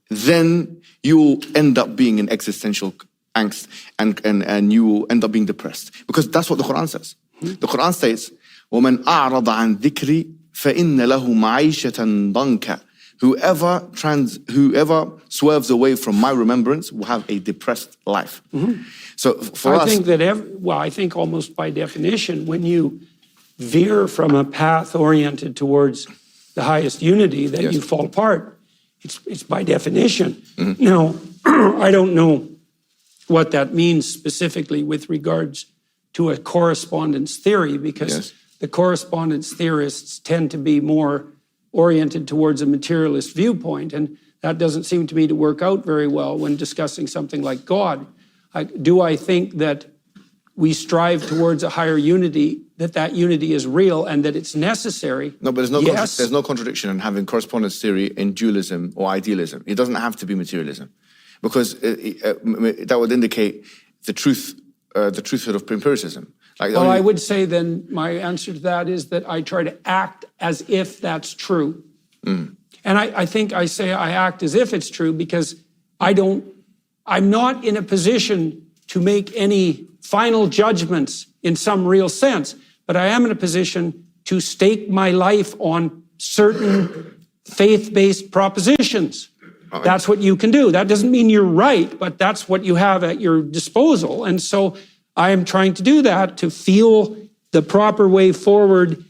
then you will end up being in existential angst, and you will end up being depressed. Because that's what the Quran says. The Quran states, وَمَنْ أَعْرَضَ عَنْ ذِكْرِ فَإِنَّ لَهُ مَعِيشَةً ضَنْكَ. Whoever swerves away from my remembrance will have a depressed life. So for us, I think almost by definition, when you veer from a path oriented towards the highest unity, then you fall apart. It's by definition. Now, I don't know what that means specifically with regards to a correspondence theory, because the correspondence theorists tend to be more oriented towards a materialist viewpoint, and that doesn't seem to me to work out very well when discussing something like God. Do I think that we strive towards a higher unity, that unity is real and that it's necessary? No, but there's no contradiction in having correspondence theory in dualism or idealism. It doesn't have to be materialism, because that would indicate the truthhood of empiricism. I would say then my answer to that is that I try to act as if that's true. And I think I say I act as if it's true because I'm not in a position to make any final judgments in some real sense, but I am in a position to stake my life on certain faith-based propositions. That's what you can do. That doesn't mean you're right, but that's what you have at your disposal. And so I am trying to do that, to feel the proper way forward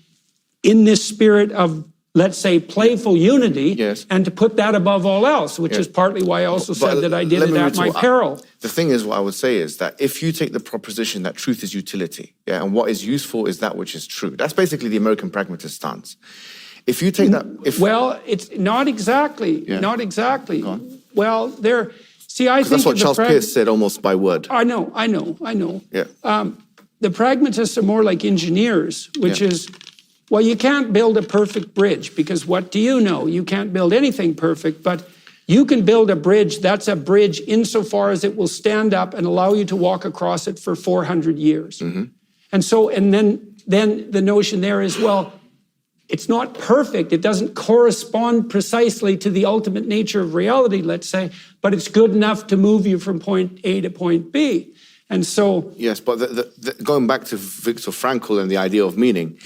in this spirit of, let's say, playful unity, and to put that above all else, which is partly why I also said that I did it at my peril. The thing is, what I would say is that if you take the proposition that truth is utility, and what is useful is that which is true, that's basically the American pragmatist stance. If you take that... Well, it's not exactly, not exactly. Well, see, I think that's what Charles Peirce said almost by word. I know. Yeah. The pragmatists are more like engineers, which is, well, you can't build a perfect bridge, because what do you know? You can't build anything perfect, but you can build a bridge that's a bridge insofar as it will stand up and allow you to walk across it for 400 years. And so, and then the notion there is, well, it's not perfect. It doesn't correspond precisely to the ultimate nature of reality, let's say, but it's good enough to move you from point A to point B. And so... Yes, but going back to Viktor Frankl and the idea of meaning,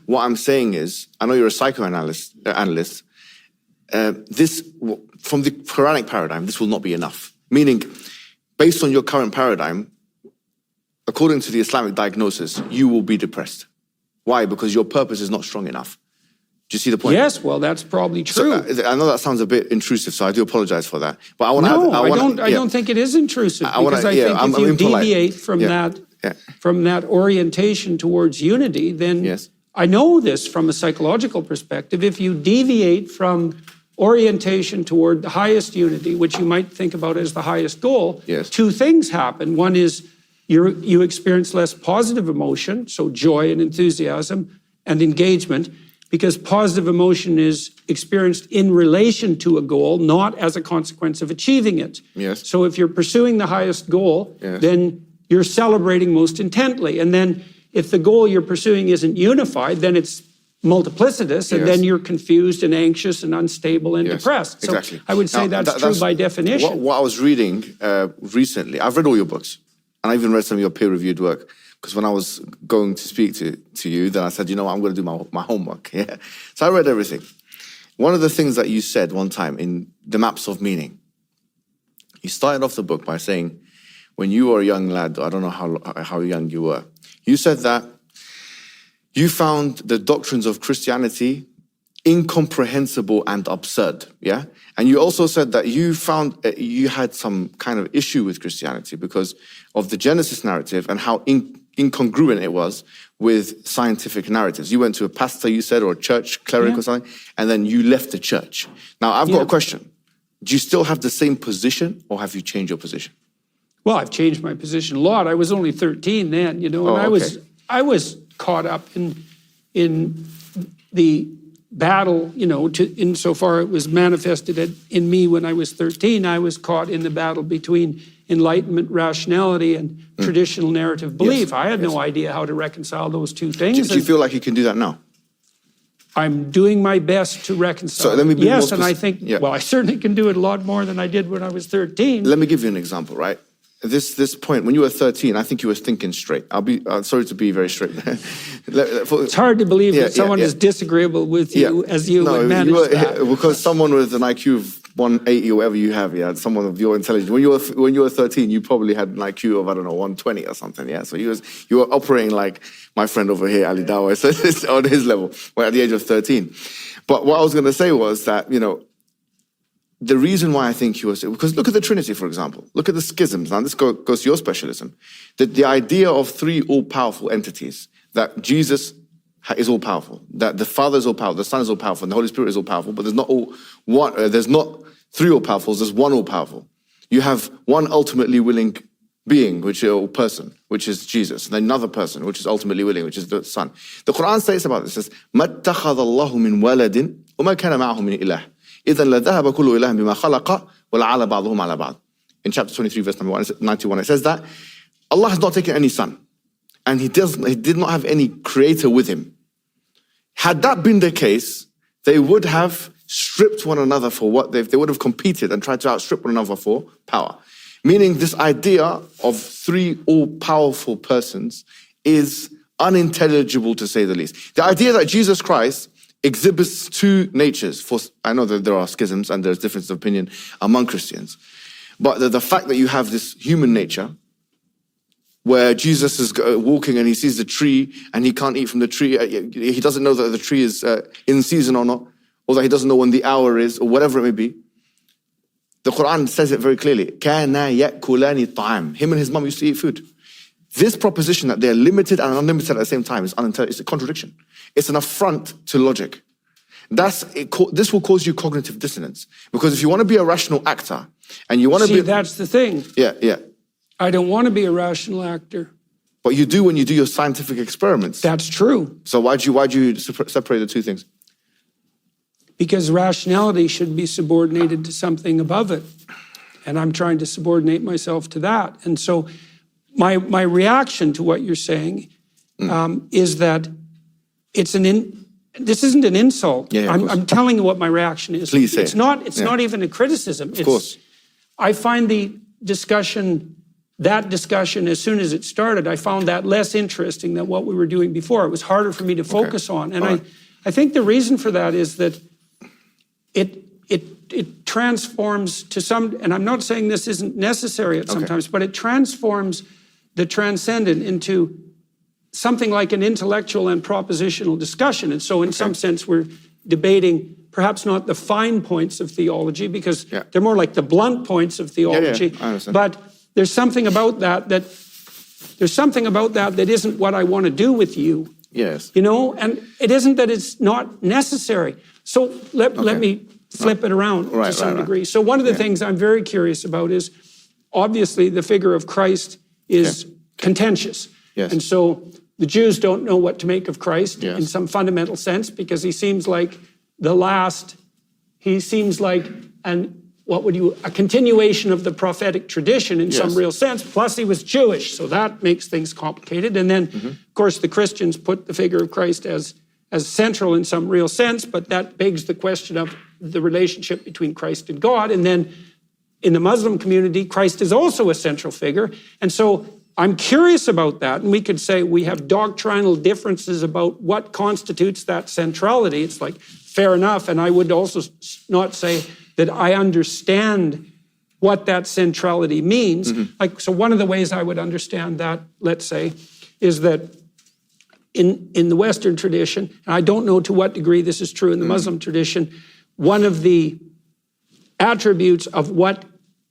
what I'm saying is, I know you're a psychoanalyst, from the Quranic paradigm, this will not be enough. Meaning, based on your current paradigm, according to the Islamic diagnosis, you will be depressed. Why? Because your purpose is not strong enough. Do you see the point? Yes, well, that's probably true. So, I know that sounds a bit intrusive, so I do apologize for that. But I want to. No, I don't think it is intrusive, because I think if you deviate from that orientation towards unity, then I know this from a psychological perspective. If you deviate from orientation toward the highest unity, which you might think about as the highest goal, two things happen. One is you experience less positive emotion, so joy and enthusiasm and engagement, because positive emotion is experienced in relation to a goal, not as a consequence of achieving it. So if you're pursuing the highest goal, then you're celebrating most intently. And then if the goal you're pursuing isn't unified, then it's multiplicitous, and then you're confused and anxious and unstable and depressed. So I would say that's true by definition. What I was reading recently, I've read all your books, and I even read some of your peer-reviewed work, because when I was going to speak to you, then I said, you know what, I'm going to do my homework. So I read everything. One of the things that you said one time in The Maps of Meaning, you started off the book by saying, when you were a young lad, I don't know how young you were, you said that you found the doctrines of Christianity incomprehensible and absurd, And you also said that you found you had some kind of issue with Christianity because of the Genesis narrative and how incongruent it was with scientific narratives. You went to a pastor, you said, or a church cleric or something, and then you left the church. Now, I've got a question. Do you still have the same position, or have you changed your position? Well, I've changed my position a lot. I was only 13 then, and I was caught up in the battle, insofar it was manifested in me when I was 13. I was caught in the battle between Enlightenment rationality and traditional narrative belief. I had no idea how to reconcile those two things. Do you feel like you can do that now? I'm doing my best to reconcile. So let me be more and I think, well, I certainly can do it a lot more than I did when I was 13. Let me give you an example, right? This point, when you were 13, I think you were thinking straight. I'll be sorry to be very straight. It's hard to believe that someone as disagreeable with you as you would manage that. Because someone with an IQ of 180 or whatever you have, someone of your intelligence. When you were 13, you probably had an IQ of, 120 or something, So you were operating like my friend over here, Ali Dawa, on his level, at the age of 13. But what I was going to say was that, the reason why I think he was, because look at the Trinity, for example. Look at the schisms. Now, this goes to your specialism. The idea of three all-powerful entities, that Jesus is all-powerful, that the Father is all-powerful, the Son is all-powerful, and the Holy Spirit is all-powerful, but there's not three all-powerfuls, there's one all-powerful. You have one ultimately willing being, which is a person, which is Jesus, and another person, which is ultimately willing, which is the Son. The Quran says about this, it says, مَا اتَّخَذَ اللَّهُ مِنْ وَلَدٍ وَمَا كَانَ مَعَهُ مِنْ إِلَهٍ إِذًا لَذَهَبَ كُلُّ إِلَهٍ بِمَا خَلَقَ وَلَعَلَ بَعْضُهُمْ عَلَى بَعْضٍ. In chapter 23, verse number 91, it says that Allah has not taken any son, and he did not have any creator with him. Had that been the case, they would have stripped one another for what they would have competed and tried to outstrip one another for power. Meaning this idea of three all-powerful persons is unintelligible, to say the least. The idea that Jesus Christ exhibits two natures. I know that there are schisms and there's differences of opinion among Christians, but the fact that you have this human nature where Jesus is walking and he sees the tree and he can't eat from the tree, he doesn't know that the tree is in season or not, or that he doesn't know when the hour is, or whatever it may be. The Quran says it very clearly. كَانَا يَأْكُلَانِ الطَّعَامِ. Him and his mum used to eat food. This proposition that they're limited and unlimited at the same time is it's a contradiction. It's an affront to logic. This will cause you cognitive dissonance. Because if you want to be a rational actor, and you want to be... that's the thing. Yeah. I don't want to be a rational actor. But you do when you do your scientific experiments. That's true. So why do you separate the two things? Because rationality should be subordinated to something above it. And I'm trying to subordinate myself to that. And so my reaction to what you're saying is that this isn't an insult. I'm telling you what my reaction is. Please say it's not even a criticism. Of course. I find that discussion, as soon as it started, I found that less interesting than what we were doing before. It was harder for me to focus on. And I think the reason for that is that it transforms to some, and I'm not saying this isn't necessary at sometimes, but it transforms the transcendent into something like an intellectual and propositional discussion. And so in some sense, we're debating perhaps not the fine points of theology, because they're more like the blunt points of theology. I understand. But there's something about that that isn't what I want to do with you. Yes. You know, and it isn't that it's not necessary. So let me flip it around to some degree. So one of the things I'm very curious about is, obviously, the figure of Christ is contentious. Yes. And so the Jews don't know what to make of Christ in some fundamental sense, because he seems like a continuation of the prophetic tradition in some real sense. Plus he was Jewish, so that makes things complicated. And then, of course, the Christians put the figure of Christ as central in some real sense, but that begs the question of the relationship between Christ and God. And then in the Muslim community, Christ is also a central figure. And so I'm curious about that. And we could say we have doctrinal differences about what constitutes that centrality. It's like, fair enough. And I would also not say that I understand what that centrality means. So one of the ways I would understand that, let's say, is that in the Western tradition, and I don't know to what degree this is true in the Muslim tradition, one of the attributes of what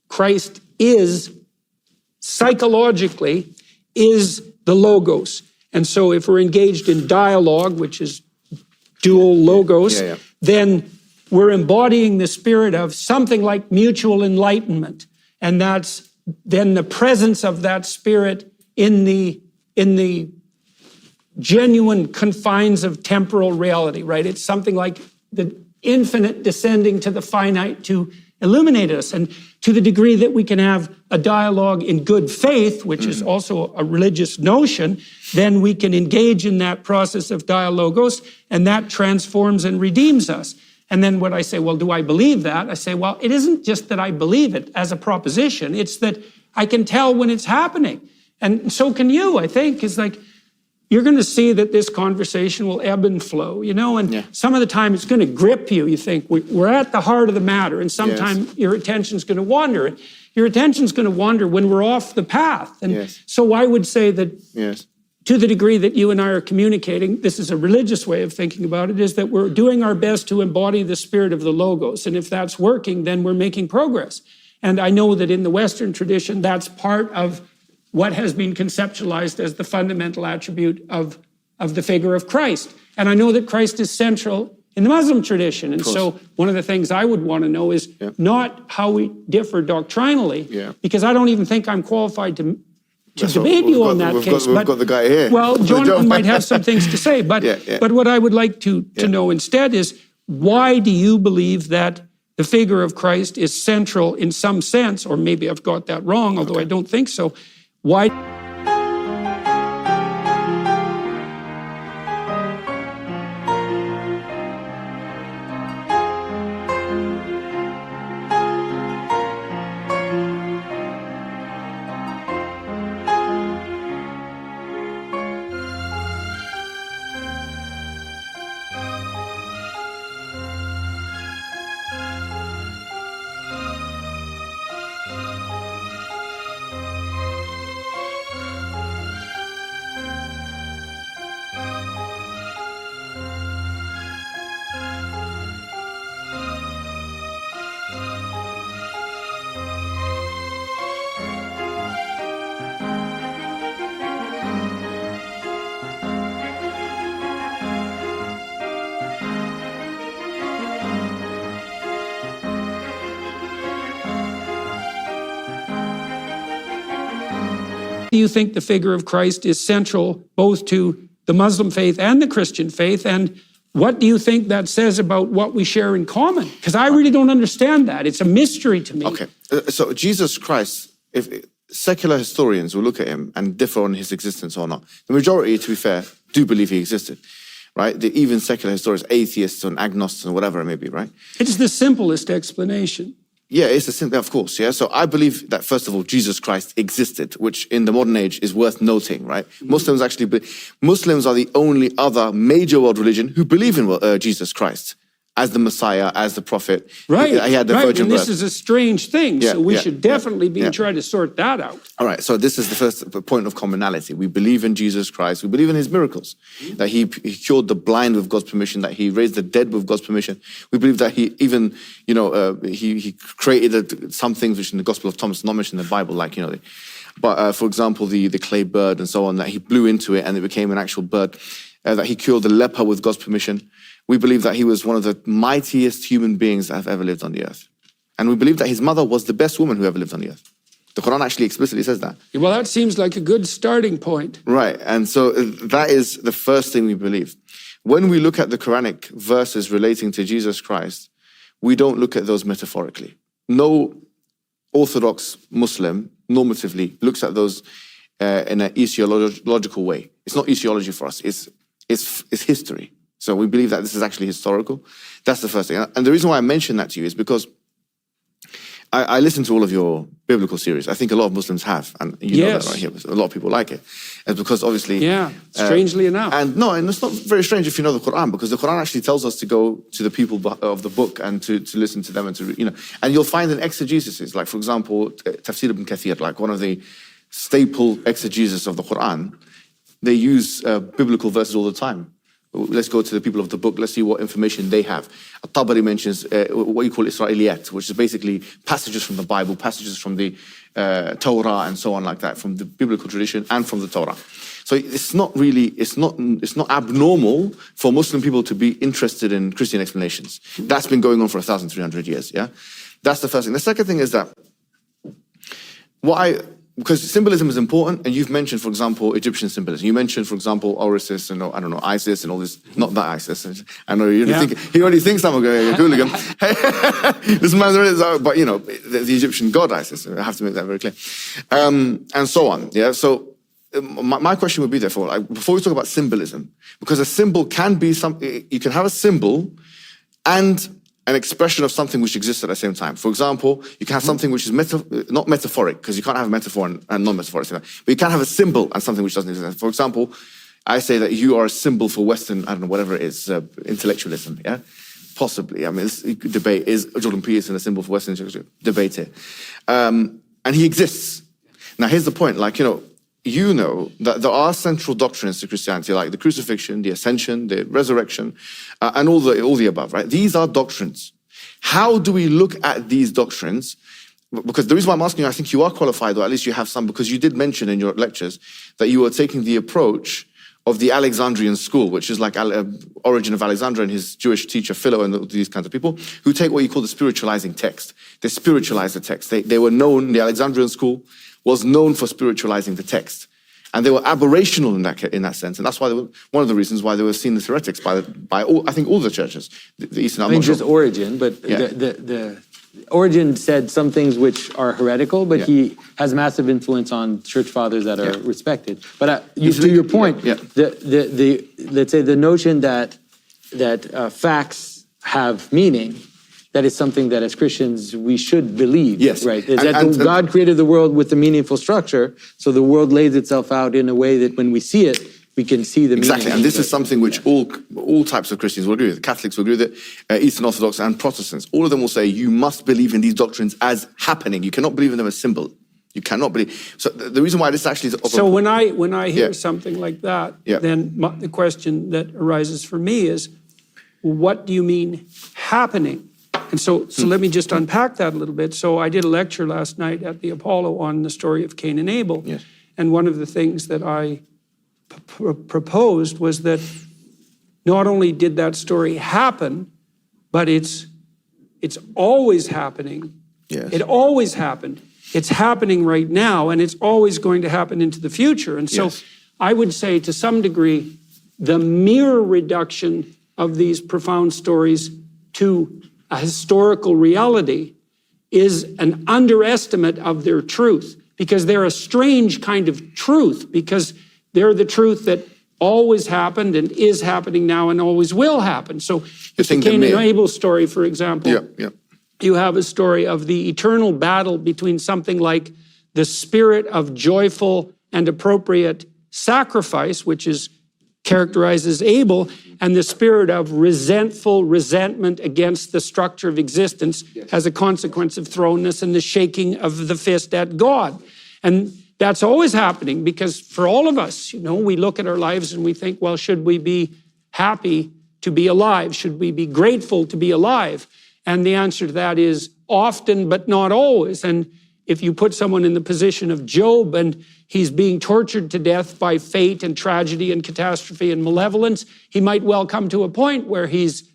Christ is psychologically is the logos. And so if we're engaged in dialogue, which is dual logos, then we're embodying the spirit of something like mutual enlightenment. And that's then the presence of that spirit in the genuine confines of temporal reality, right? It's something like the infinite descending to the finite to illuminate us. And to the degree that we can have a dialogue in good faith, which is also a religious notion, then we can engage in that process of dialogos, and that transforms and redeems us. And then when I say, well, do I believe that? I say, well, it isn't just that I believe it as a proposition, it's that I can tell when it's happening. And so can you, I think. It's like, you're going to see that this conversation will ebb and flow, you know, and some of the time it's going to grip you. You think we're at the heart of the matter, and sometimes your attention's going to wander. Your attention's going to wander when we're off the path. And so I would say that to the degree that you and I are communicating, this is a religious way of thinking about it, is that we're doing our best to embody the spirit of the logos. And if that's working, then we're making progress. And I know that in the Western tradition, that's part of what has been conceptualized as the fundamental attribute of the figure of Christ. And I know that Christ is central in the Muslim tradition. And so one of the things I would want to know is not how we differ doctrinally, because I don't even think I'm qualified to debate you on that case. We've got the guy here. Well, Jonathan might have some things to say. But what I would like to know instead is, why do you believe that the figure of Christ is central in some sense? Or maybe I've got that wrong, although I don't think so. Why? Do you think the figure of Christ is central both to the Muslim faith and the Christian faith? And what do you think that says about what we share in common? Because I really don't understand that. It's a mystery to me. Okay, so Jesus Christ, if secular historians will look at him and differ on his existence or not. The majority, to be fair, do believe he existed, right? Even secular historians, atheists and agnostics and whatever it may be, right? It's the simplest explanation. Yeah, it's a simple, of course, yeah. So I believe that, first of all, Jesus Christ existed, which in the modern age is worth noting, right? Muslims are the only other major world religion who believe in Jesus Christ as the Messiah, as the prophet. Right, He had the virgin and birth. this is a strange thing, Yeah, so we yeah, should definitely be yeah. trying to sort that out. All right, so this is the first point of commonality. We believe in Jesus Christ. We believe in his miracles, that he cured the blind with God's permission, that he raised the dead with God's permission. We believe that he even, he created some things which in the Gospel of Thomas not mentioned in the Bible, like, but for example, the clay bird and so on, that he blew into it and it became an actual bird, that he cured the leper with God's permission. We believe that he was one of the mightiest human beings that have ever lived on the earth. And we believe that his mother was the best woman who ever lived on the earth. The Quran actually explicitly says that. Well, that seems like a good starting point. Right, and so that is the first thing we believe. When we look at the Quranic verses relating to Jesus Christ, we don't look at those metaphorically. No Orthodox Muslim, normatively, looks at those in an eschatological way. It's not eschatology for us, it's history. So we believe that this is actually historical. That's the first thing. And the reason why I mention that to you is because I listen to all of your biblical series. I think a lot of Muslims have, and you know that right here. A lot of people like it. It's because obviously... Yeah, strangely enough. And it's not very strange if you know the Quran, because the Quran actually tells us to go to the people of the book and to listen to them and to, and you'll find in exegesis, like for example, Tafsir ibn Kathir, like one of the staple exegesis of the Quran, they use biblical verses all the time. Let's go to the people of the book. Let's see what information they have. At-Tabari mentions what you call Israeliyat, which is basically passages from the Bible, passages from the Torah and so on like that, from the biblical tradition and from the Torah. So it's not abnormal for Muslim people to be interested in Christian explanations. That's been going on for 1,300 years, yeah? That's the first thing. The second thing is that because symbolism is important, and you've mentioned, for example, Egyptian symbolism. You mentioned, for example, Orisis and Isis and all this. Not that Isis. I know he already thinks I'm a hooligan. This man is, but the Egyptian god Isis. I have to make that very clear, and so on. Yeah. So my question would be therefore, before we talk about symbolism, because a symbol can be something. You can have a symbol and an expression of something which exists at the same time. For example, you can have something which is not metaphoric, because you can't have a metaphor and non-metaphoric, but you can have a symbol and something which doesn't exist. For example, I say that you are a symbol for Western, I don't know, whatever it is, intellectualism, yeah? Possibly. I mean, you could debate, is Jordan Peterson a symbol for Western intellectualism? Debate it. And he exists. Now, here's the point, you know that there are central doctrines to Christianity, like the crucifixion, the ascension, the resurrection, and all the above, right? These are doctrines. How do we look at these doctrines? Because the reason why I'm asking you, I think you are qualified, or at least you have some, because you did mention in your lectures that you were taking the approach of the Alexandrian school, which is like Origin of Alexander and his Jewish teacher Philo and these kinds of people, who take what you call the spiritualizing text. They spiritualize the text. They were known, the Alexandrian school was known for spiritualizing the text. And they were aberrational in that sense. And that's why one of the reasons why they were seen as heretics by all, I think all the churches, the Eastern. I mean, just Origin, but the Origin said some things which are heretical, but he has massive influence on church fathers that are respected. But to your point, let's say the notion that facts have meaning, that is something that as Christians we should believe, right? God created the world with a meaningful structure, so the world lays itself out in a way that when we see it, we can see the meaning. Exactly, and this is something which all types of Christians will agree with. Catholics will agree with it, Eastern Orthodox and Protestants. All of them will say you must believe in these doctrines as happening. You cannot believe in them as symbol. You cannot believe. So the reason why this actually is... So when I hear something like that, then the question that arises for me is, what do you mean happening? And so let me just unpack that a little bit. So I did a lecture last night at the Apollo on the story of Cain and Abel. Yes. And one of the things that I proposed was that not only did that story happen, but it's always happening. Yes. It always happened. It's happening right now, and it's always going to happen into the future. And so I would say to some degree, the mere reduction of these profound stories to a historical reality is an underestimate of their truth, because they're a strange kind of truth, because they're the truth that always happened and is happening now and always will happen. So the Cain and Abel story, for example, you have a story of the eternal battle between something like the spirit of joyful and appropriate sacrifice, which is characterizes Abel, and the spirit of resentful resentment against the structure of existence as a consequence of thrownness and the shaking of the fist at God. And that's always happening because for all of us, we look at our lives and we think, well, should we be happy to be alive? Should we be grateful to be alive? And the answer to that is often, but not always. And if you put someone in the position of Job and he's being tortured to death by fate and tragedy and catastrophe and malevolence, he might well come to a point where he's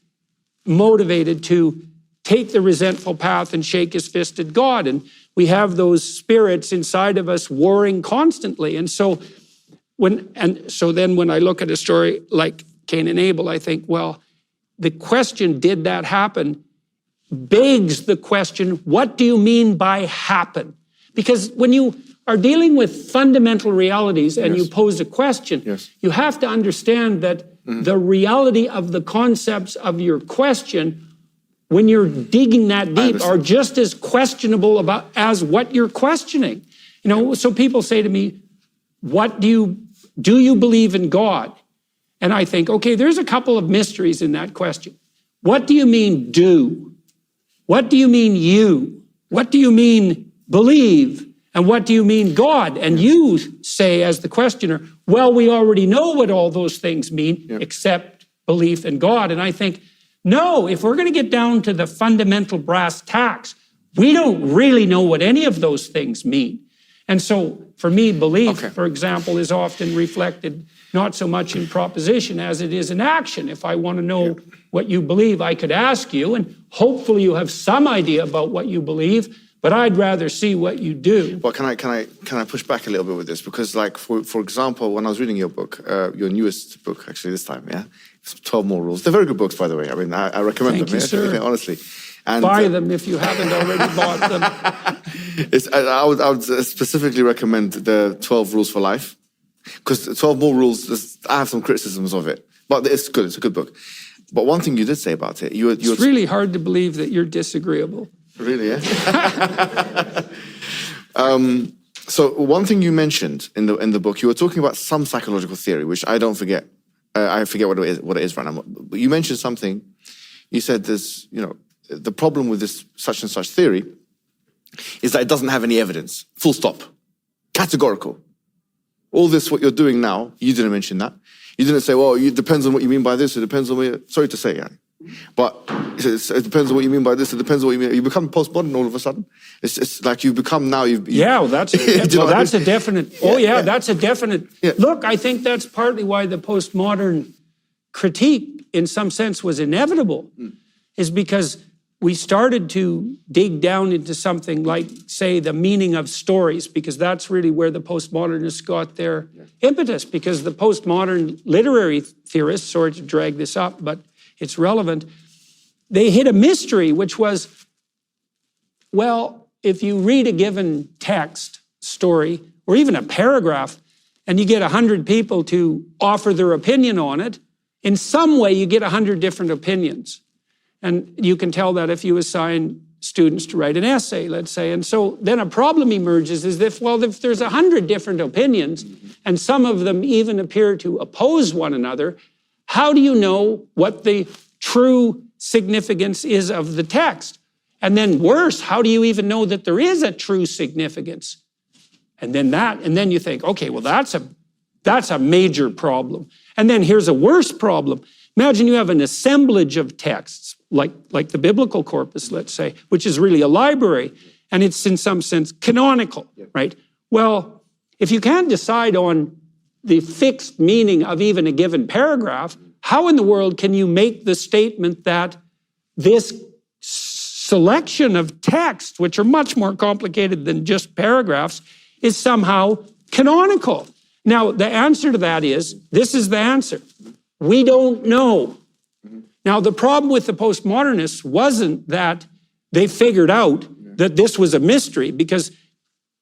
motivated to take the resentful path and shake his fist at God. And we have those spirits inside of us warring constantly. And so then when I look at a story like Cain and Abel, I think, well, the question, did that happen, begs the question, what do you mean by happen? Because when you are dealing with fundamental realities and you pose a question, you have to understand that the reality of the concepts of your question, when you're digging that deep, are just as questionable as what you're questioning. So people say to me, do you believe in God? And I think, okay, there's a couple of mysteries in that question. What do you mean do? What do you mean you? What do you mean believe? And what do you mean God? And you say as the questioner, well, we already know what all those things mean except belief in God. And I think, no, if we're going to get down to the fundamental brass tacks, we don't really know what any of those things mean. And so for me, belief, for example, is often reflected not so much in proposition as it is in action. If I want to know what you believe, I could ask you, and hopefully you have some idea about what you believe, but I'd rather see what you do. Well, can I push back a little bit with this? Because, like, for example, when I was reading your book, your newest book, actually this time, it's 12 More Rules. They're very good books, by the way. I mean, I recommend them. Thank you, sir. Honestly. And, buy them if you haven't already bought them. I would specifically recommend the 12 Rules for Life, because 12 More Rules, I have some criticisms of it, but it's good. It's a good book. But one thing you did say about it, it's really hard to believe that you're disagreeable. Really, So one thing you mentioned in the book, you were talking about some psychological theory, which I don't forget. I forget what it is right now. But you mentioned something. You said there's, the problem with this such and such theory is that it doesn't have any evidence. Full stop. Categorical. All this, what you're doing now, you didn't mention that. You didn't say, well, it depends on what you mean by this. It depends on what you... Sorry to say, but it depends on what you mean by this. It depends on what you mean. You become postmodern all of a sudden. It's like you've become now. That's a definite. That's a definite. Yeah. Look, I think that's partly why the postmodern critique, in some sense, was inevitable, is because we started to dig down into something like, say, the meaning of stories, because that's really where the postmodernists got their impetus. Because the postmodern literary theorists, sorry to drag this up, but it's relevant, they hit a mystery, which was, well, if you read a given text, story, or even a paragraph, and you get 100 people to offer their opinion on it, in some way you get 100 different opinions. And you can tell that if you assign students to write an essay, let's say. And so then a problem emerges is if there's 100 different opinions, and some of them even appear to oppose one another, how do you know what the true significance is of the text? And then worse, how do you even know that there is a true significance? And then you think, okay, well, that's a major problem. And then here's a worse problem. Imagine you have an assemblage of texts, like the biblical corpus, let's say, which is really a library, and it's in some sense canonical, right? Well, if you can't decide on the fixed meaning of even a given paragraph, how in the world can you make the statement that this selection of text, which are much more complicated than just paragraphs, is somehow canonical? Now, the answer to that is, this is the answer. We don't know. Now, the problem with the postmodernists wasn't that they figured out that this was a mystery, because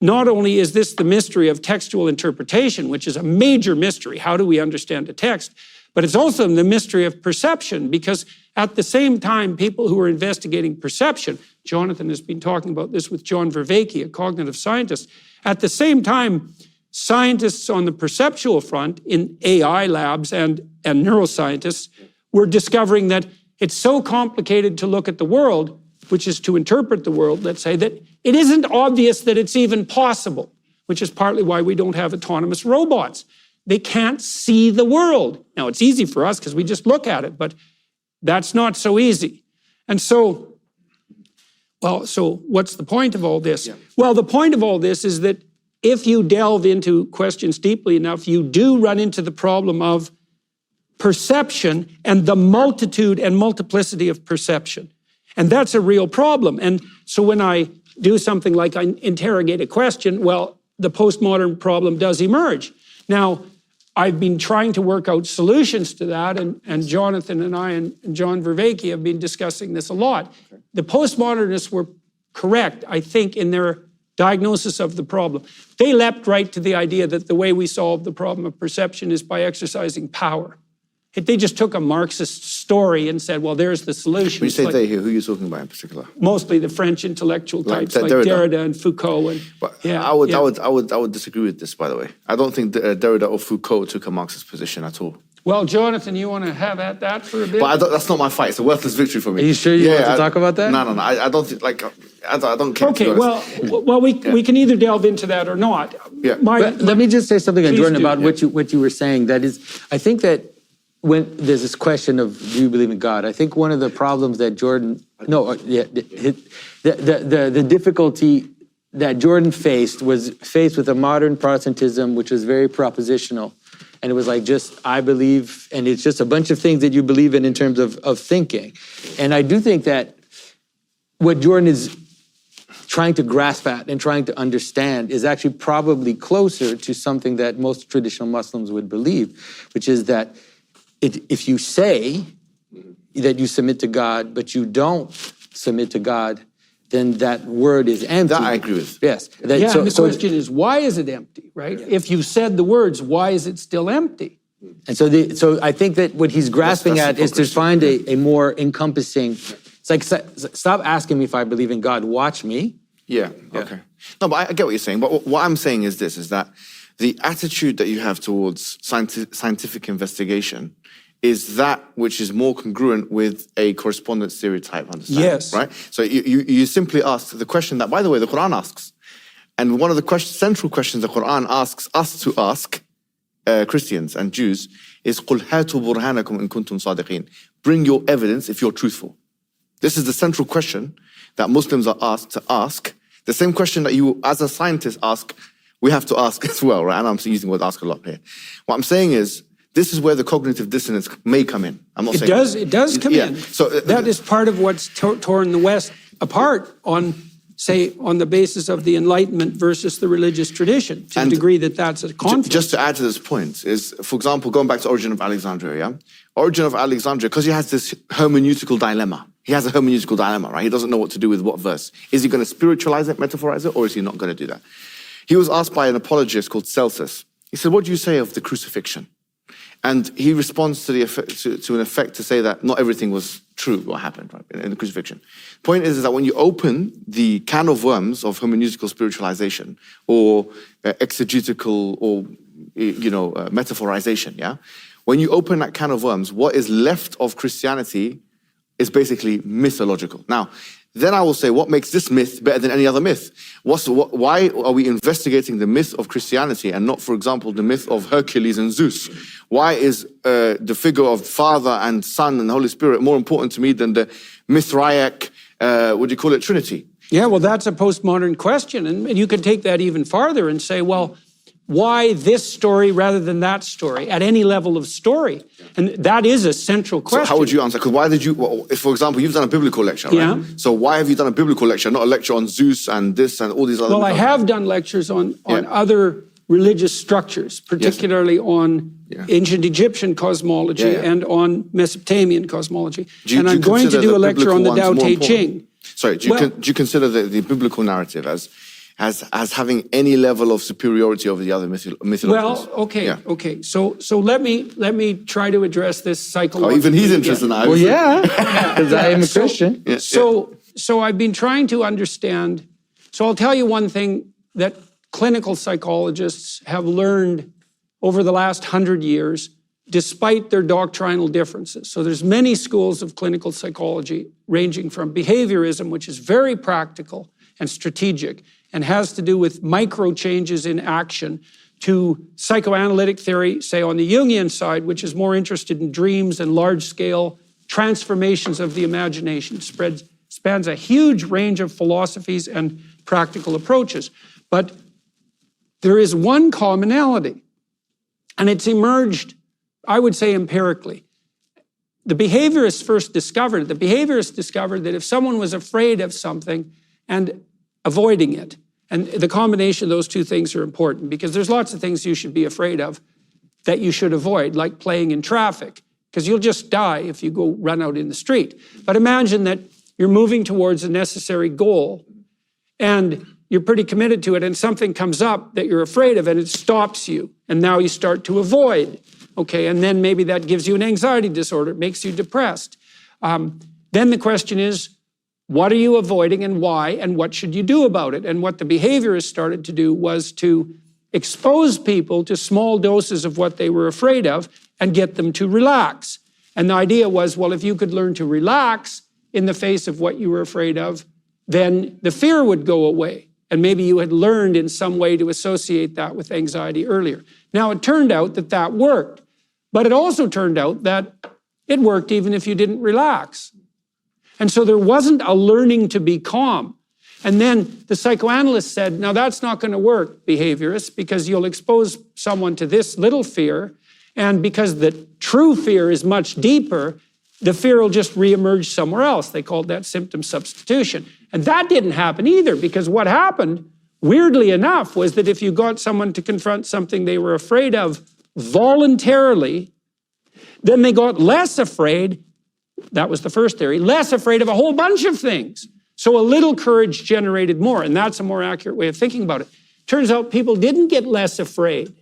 not only is this the mystery of textual interpretation, which is a major mystery, how do we understand a text, but it's also the mystery of perception, because at the same time, people who are investigating perception, Jonathan has been talking about this with John Vervaeke, a cognitive scientist, at the same time, scientists on the perceptual front in AI labs and neuroscientists were discovering that it's so complicated to look at the world, which is to interpret the world, let's say, that it isn't obvious that it's even possible, which is partly why we don't have autonomous robots. They can't see the world. Now, it's easy for us because we just look at it, but that's not so easy. And so, well, so what's the point of all this? Yeah. Well, the point of all this is that if you delve into questions deeply enough, you do run into the problem of perception and the multitude and multiplicity of perception. And that's a real problem. And so when I do something like I interrogate a question, well, the postmodern problem does emerge. Now, I've been trying to work out solutions to that, and Jonathan and I and John Vervaeke have been discussing this a lot. The postmodernists were correct, I think, in their diagnosis of the problem. They leapt right to the idea that the way we solve the problem of perception is by exercising power. They just took a Marxist story and said, well, there's the solution. When you say they here, who are you talking about in particular? Mostly the French intellectual types like Derrida and Foucault. And, I would disagree with this, by the way. I don't think Derrida or Foucault took a Marxist position at all. Well, Jonathan, you want to have at that for a bit? But that's not my fight. It's a worthless victory for me. Are you sure you want to talk about that? No. I don't think, I don't care. Okay, well, we can either delve into that or not. Yeah. Let me just say something on Jordan about what you were saying. That is, I think that when there's this question of do you believe in God, I think one of the problems that the difficulty that Jordan faced was faced with a modern Protestantism, which was very propositional. And it was like just, I believe, and it's just a bunch of things that you believe in terms of thinking. And I do think that what Jordan is trying to grasp at and trying to understand is actually probably closer to something that most traditional Muslims would believe, which is that if you say that you submit to God, but you don't submit to God, then that word is empty. That I agree with. Yes. And the question is, why is it empty, right? Yeah. If you said the words, why is it still empty? And so I think that what he's grasping at is to find a more encompassing, it's like, stop asking me if I believe in God, watch me. Yeah, okay. No, but I get what you're saying. But what I'm saying is this, is that the attitude that you have towards scientific investigation is that which is more congruent with a correspondence theory type understanding. Yes. Right? So you simply ask the question that, by the way, the Quran asks. And one of the central questions the Quran asks us to ask, Christians and Jews, is قُلْ هَاتُوا بُرْهَانَكُمْ إِن كُنْتُمْ صَادِقِينَ. Bring your evidence if you're truthful. This is the central question that Muslims are asked to ask. The same question that you, as a scientist, ask, we have to ask as well, right? And I'm using the word ask a lot here. What I'm saying is, this is where the cognitive dissonance may come in. I'm not saying it does come in. So that is part of what's torn the West apart on, say, on the basis of the Enlightenment versus the religious tradition, to the degree that that's a conflict. Just to add to this point is, for example, going back to Origin of Alexandria, yeah? Origin of Alexandria, because he has this hermeneutical dilemma. He has a hermeneutical dilemma, right? He doesn't know what to do with what verse. Is he going to spiritualize it, metaphorize it, or is he not going to do that? He was asked by an apologist called Celsus. He said, what do you say of the crucifixion? And he responds to an effect to say that not everything was true, what happened, right, in the crucifixion. Point is that when you open the can of worms of hermeneutical spiritualization or exegetical or, metaphorization, yeah? When you open that can of worms, what is left of Christianity is basically mythological. Now, then I will say, what makes this myth better than any other myth? Why are we investigating the myth of Christianity and not, for example, the myth of Hercules and Zeus? Why is the figure of Father and Son and Holy Spirit more important to me than the Mithraic, Trinity? Yeah, well, that's a postmodern question. And you could take that even farther and say, well, why this story rather than that story at any level of story? And that is a central question. So how would you answer? Because why did you, if, for example, you've done a biblical lecture, right? Yeah. So why have you done a biblical lecture, not a lecture on Zeus and this and all these other... Well, I have done lectures on other religious structures, particularly on ancient Egyptian cosmology and on Mesopotamian cosmology. And I'm going to do a lecture on the Tao Te Ching. Sorry, do you consider the biblical narrative as having any level of superiority over the other mythologies? Well, okay. So let me try to address this psychologically. Oh, even he's interested now. Well, yeah, because I am a Christian. So I've been trying to understand. So I'll tell you one thing that clinical psychologists have learned over the last 100 years, despite their doctrinal differences. So there's many schools of clinical psychology, ranging from behaviorism, which is very practical and strategic, and has to do with micro changes in action, to psychoanalytic theory, say on the Jungian side, which is more interested in dreams and large-scale transformations of the imagination. Spans a huge range of philosophies and practical approaches. But there is one commonality, and it's emerged, I would say, empirically. The behaviorists discovered that if someone was afraid of something and avoiding it, and the combination of those two things are important, because there's lots of things you should be afraid of that you should avoid, like playing in traffic, because you'll just die if you go run out in the street. But imagine that you're moving towards a necessary goal and you're pretty committed to it, and something comes up that you're afraid of and it stops you, and now you start to avoid. Okay, and then maybe that gives you an anxiety disorder, it makes you depressed. Then the question is, what are you avoiding and why, and what should you do about it? And what the behaviorists started to do was to expose people to small doses of what they were afraid of and get them to relax. And the idea was, well, if you could learn to relax in the face of what you were afraid of, then the fear would go away. And maybe you had learned in some way to associate that with anxiety earlier. Now, it turned out that that worked, but it also turned out that it worked even if you didn't relax. And so there wasn't a learning to be calm. And then the psychoanalyst said, now that's not going to work, behaviorists, because you'll expose someone to this little fear, and because the true fear is much deeper, the fear will just reemerge somewhere else. They called that symptom substitution. And that didn't happen either, because what happened, weirdly enough, was that if you got someone to confront something they were afraid of voluntarily, then they got less afraid. That was the first theory, less afraid of a whole bunch of things. So a little courage generated more, and that's a more accurate way of thinking about it. Turns out people didn't get less afraid.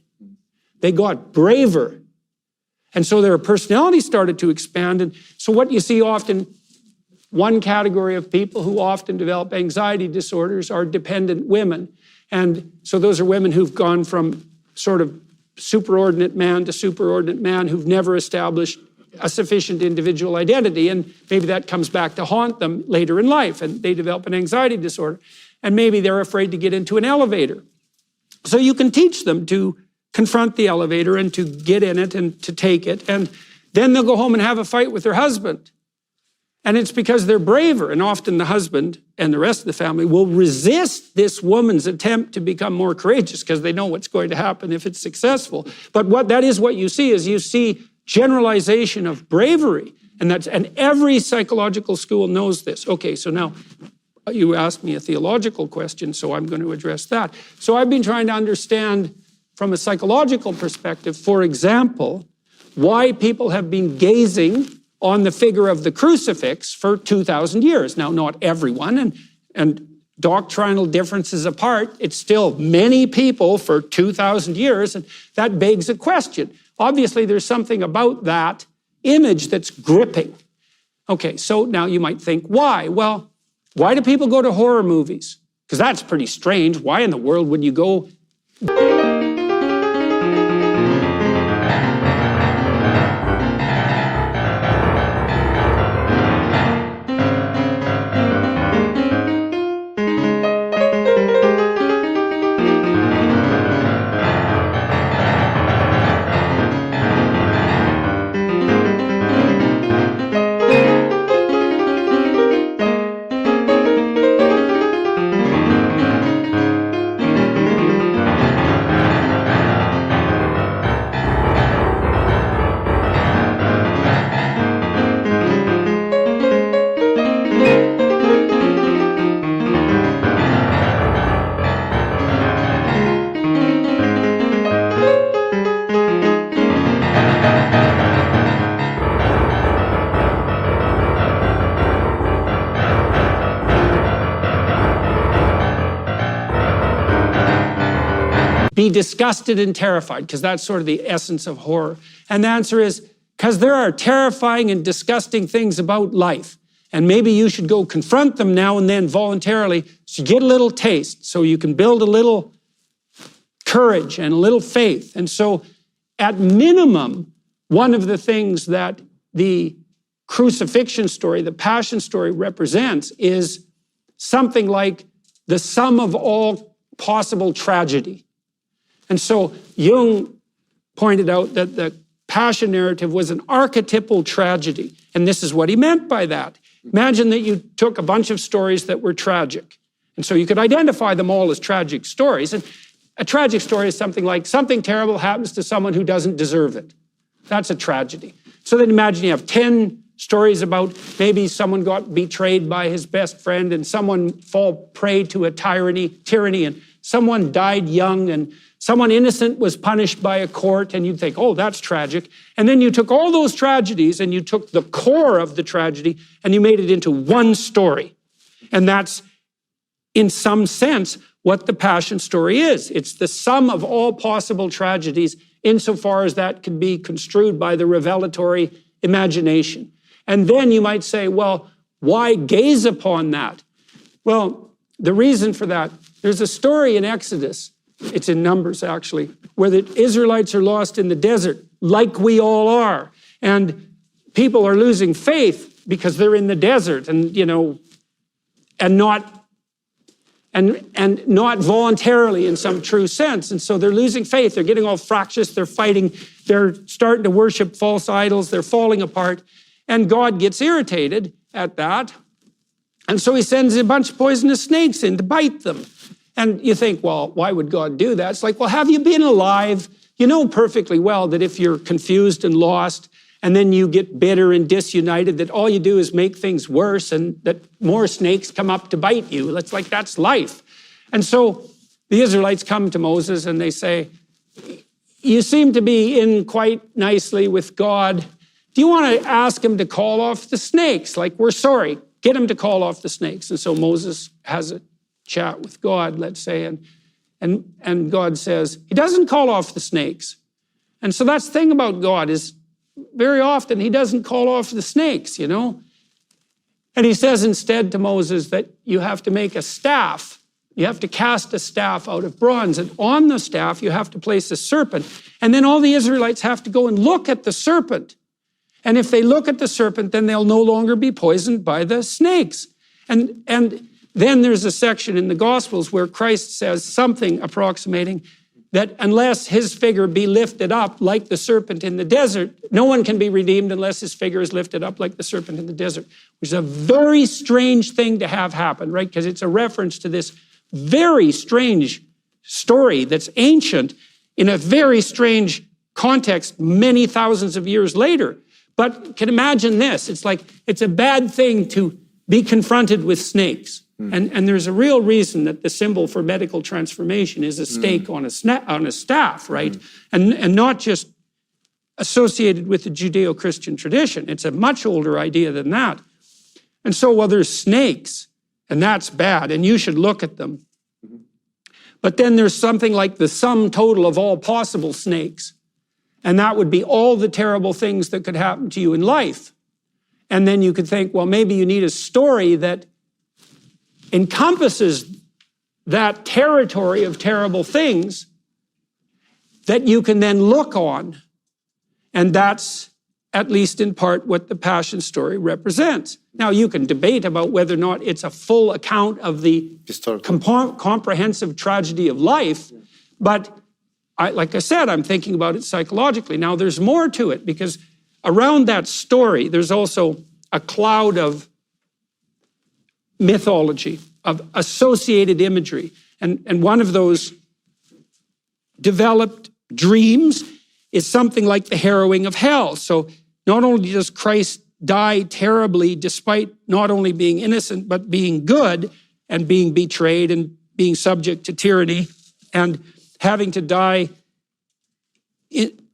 They got braver. And so their personality started to expand. And so what you see often, one category of people who often develop anxiety disorders are dependent women. And so those are women who've gone from sort of superordinate man to superordinate man, who've never established a sufficient individual identity, and maybe that comes back to haunt them later in life, and they develop an anxiety disorder, and maybe they're afraid to get into an elevator. So you can teach them to confront the elevator and to get in it and to take it, and then they'll go home and have a fight with their husband. And it's because they're braver, and often the husband and the rest of the family will resist this woman's attempt to become more courageous because they know what's going to happen if it's successful. But what you see is you see generalization of bravery, and every psychological school knows this. Okay, so now you asked me a theological question, so I'm going to address that. So I've been trying to understand from a psychological perspective, for example, why people have been gazing on the figure of the crucifix for 2,000 years. Now, not everyone, and doctrinal differences apart, it's still many people for 2,000 years, and that begs a question. Obviously, there's something about that image that's gripping. Okay, so now you might think, why? Well, why do people go to horror movies? Because that's pretty strange. Why in the world would you go? Be disgusted and terrified, because that's sort of the essence of horror. And the answer is, because there are terrifying and disgusting things about life. And maybe you should go confront them now and then voluntarily, so you get a little taste, so you can build a little courage and a little faith. And so at minimum, one of the things that the crucifixion story, the passion story represents is something like the sum of all possible tragedy. And so Jung pointed out that the passion narrative was an archetypal tragedy. And this is what he meant by that. Imagine that you took a bunch of stories that were tragic. And so you could identify them all as tragic stories. And a tragic story is something like something terrible happens to someone who doesn't deserve it. That's a tragedy. So then imagine you have 10 stories about maybe someone got betrayed by his best friend and someone fall prey to a tyranny, and someone died young and someone innocent was punished by a court, and you'd think, oh, that's tragic. And then you took all those tragedies and you took the core of the tragedy and you made it into one story. And that's, in some sense, what the passion story is. It's the sum of all possible tragedies insofar as that can be construed by the revelatory imagination. And then you might say, well, why gaze upon that? Well, the reason for that, there's a story in Exodus, it's in Numbers actually, where the Israelites are lost in the desert, like we all are. And people are losing faith because they're in the desert and, and not voluntarily in some true sense. And so they're losing faith. They're getting all fractious. They're fighting. They're starting to worship false idols. They're falling apart. And God gets irritated at that. And so he sends a bunch of poisonous snakes in to bite them. And you think, well, why would God do that? It's like, well, have you been alive? You know perfectly well that if you're confused and lost, and then you get bitter and disunited, that all you do is make things worse and that more snakes come up to bite you. It's like, that's life. And so the Israelites come to Moses and they say, you seem to be in quite nicely with God. Do you want to ask him to call off the snakes? Like, we're sorry, get him to call off the snakes. And so Moses has a chat with God, let's say, and God says, he doesn't call off the snakes. And so that's the thing about God is, very often, he doesn't call off the snakes, And he says instead to Moses that you have to make a staff. You have to cast a staff out of bronze. And on the staff, you have to place a serpent. And then all the Israelites have to go and look at the serpent. And if they look at the serpent, then they'll no longer be poisoned by the snakes. And then there's a section in the Gospels where Christ says something approximating that unless his figure be lifted up like the serpent in the desert, no one can be redeemed unless his figure is lifted up like the serpent in the desert, which is a very strange thing to have happen, right? Because it's a reference to this very strange story that's ancient in a very strange context many thousands of years later. But can imagine this, it's like, it's a bad thing to be confronted with snakes. And there's a real reason that the symbol for medical transformation is a stake on a staff, right? And not just associated with the Judeo-Christian tradition. It's a much older idea than that. And so, well, there's snakes, and that's bad, and you should look at them. But then there's something like the sum total of all possible snakes. And that would be all the terrible things that could happen to you in life. And then you could think, well, maybe you need a story that encompasses that territory of terrible things that you can then look on. And that's, at least in part, what the Passion story represents. Now, you can debate about whether or not it's a full account of the comprehensive tragedy of life, but like I said, I'm thinking about it psychologically. Now, there's more to it, because around that story, there's also a cloud of mythology, of associated imagery. And one of those developed dreams is something like the harrowing of hell. So not only does Christ die terribly, despite not only being innocent, but being good and being betrayed and being subject to tyranny and having to die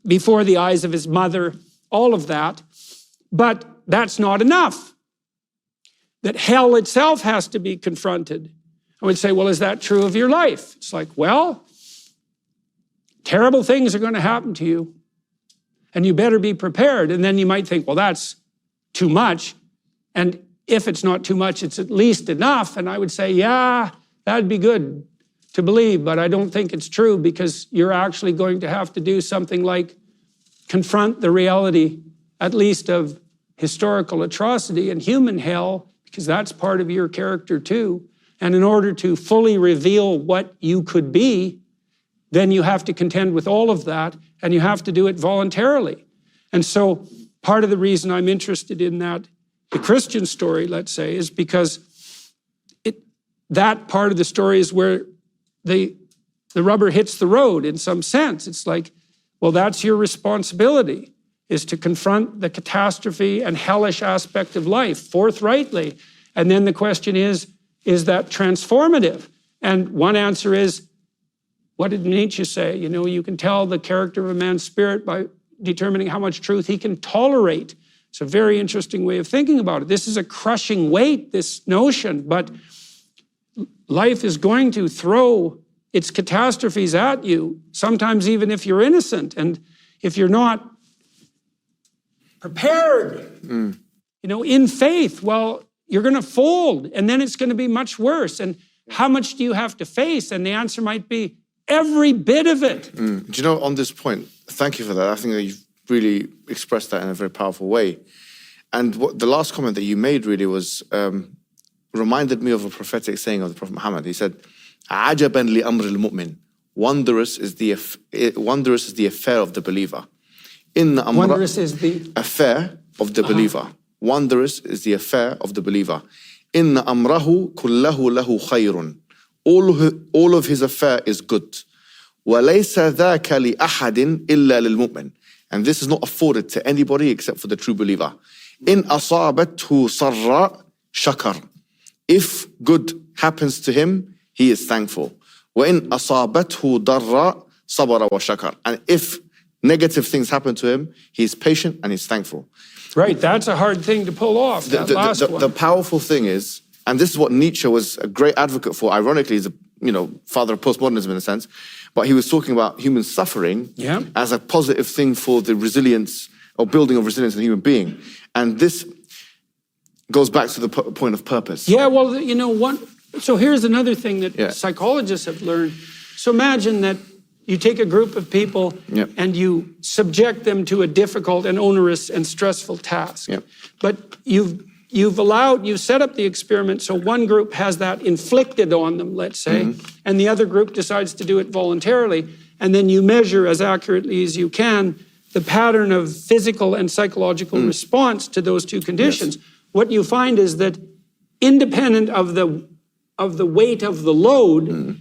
before the eyes of his mother, all of that. But that's not enough. That hell itself has to be confronted. I would say, well, is that true of your life? It's like, well, terrible things are going to happen to you, and you better be prepared. And then you might think, well, that's too much. And if it's not too much, it's at least enough. And I would say, yeah, that'd be good. to believe, but I don't think it's true, because you're actually going to have to do something like confront the reality, at least of historical atrocity and human hell, because that's part of your character too. And in order to fully reveal what you could be, then you have to contend with all of that, and you have to do it voluntarily. And so part of the reason I'm interested in that, the Christian story, let's say, is because that part of the story is where the rubber hits the road in some sense. It's like, well, that's your responsibility, is to confront the catastrophe and hellish aspect of life forthrightly. And then the question is that transformative? And one answer is, what did Nietzsche say? You know, you can tell the character of a man's spirit by determining how much truth he can tolerate. It's a very interesting way of thinking about it. This is a crushing weight, this notion, but life is going to throw its catastrophes at you, sometimes even if you're innocent. And if you're not prepared, you know, in faith, well, you're going to fold, and then it's going to be much worse. And how much do you have to face? And the answer might be every bit of it. Do you know, on this point, thank you for that. I think that you've really expressed that in a very powerful way. And the last comment that you made really was, reminded me of a prophetic saying of the Prophet Muhammad. He said, "Ajaban li amr al-mu'min." Wondrous is the affair of the believer. Wondrous is the affair of the believer. Wondrous is the affair of the believer. Inna amrahu kullahu lahu khayrun. All of his affair is good. وَلَيْسَ ذَاكَ لِأَحَدٍ إِلَّا لِلْمُؤْمِنِ. And this is not afforded to anybody except for the true believer. إِنْ أَصَابَتْهُ صَرَّ شَكَرٍ. If good happens to him, he is thankful. وَإِنْ أَصَابَتْهُ ضَرَّ صَبَرَ وَشَكَرٍ. And if negative things happen to him, he is patient and he's thankful. Right, that's a hard thing to pull off, that last one. The powerful thing is, and this is what Nietzsche was a great advocate for, ironically, he's a father of postmodernism in a sense, but he was talking about human suffering as a positive thing for the resilience or building of resilience in a human being. And this goes back to the point of purpose. Yeah, well, so here's another thing that psychologists have learned. So imagine that you take a group of people and you subject them to a difficult and onerous and stressful task. But you've set up the experiment so one group has that inflicted on them, let's say, and the other group decides to do it voluntarily. And then you measure as accurately as you can the pattern of physical and psychological response to those two conditions. What you find is that independent of the weight of the load,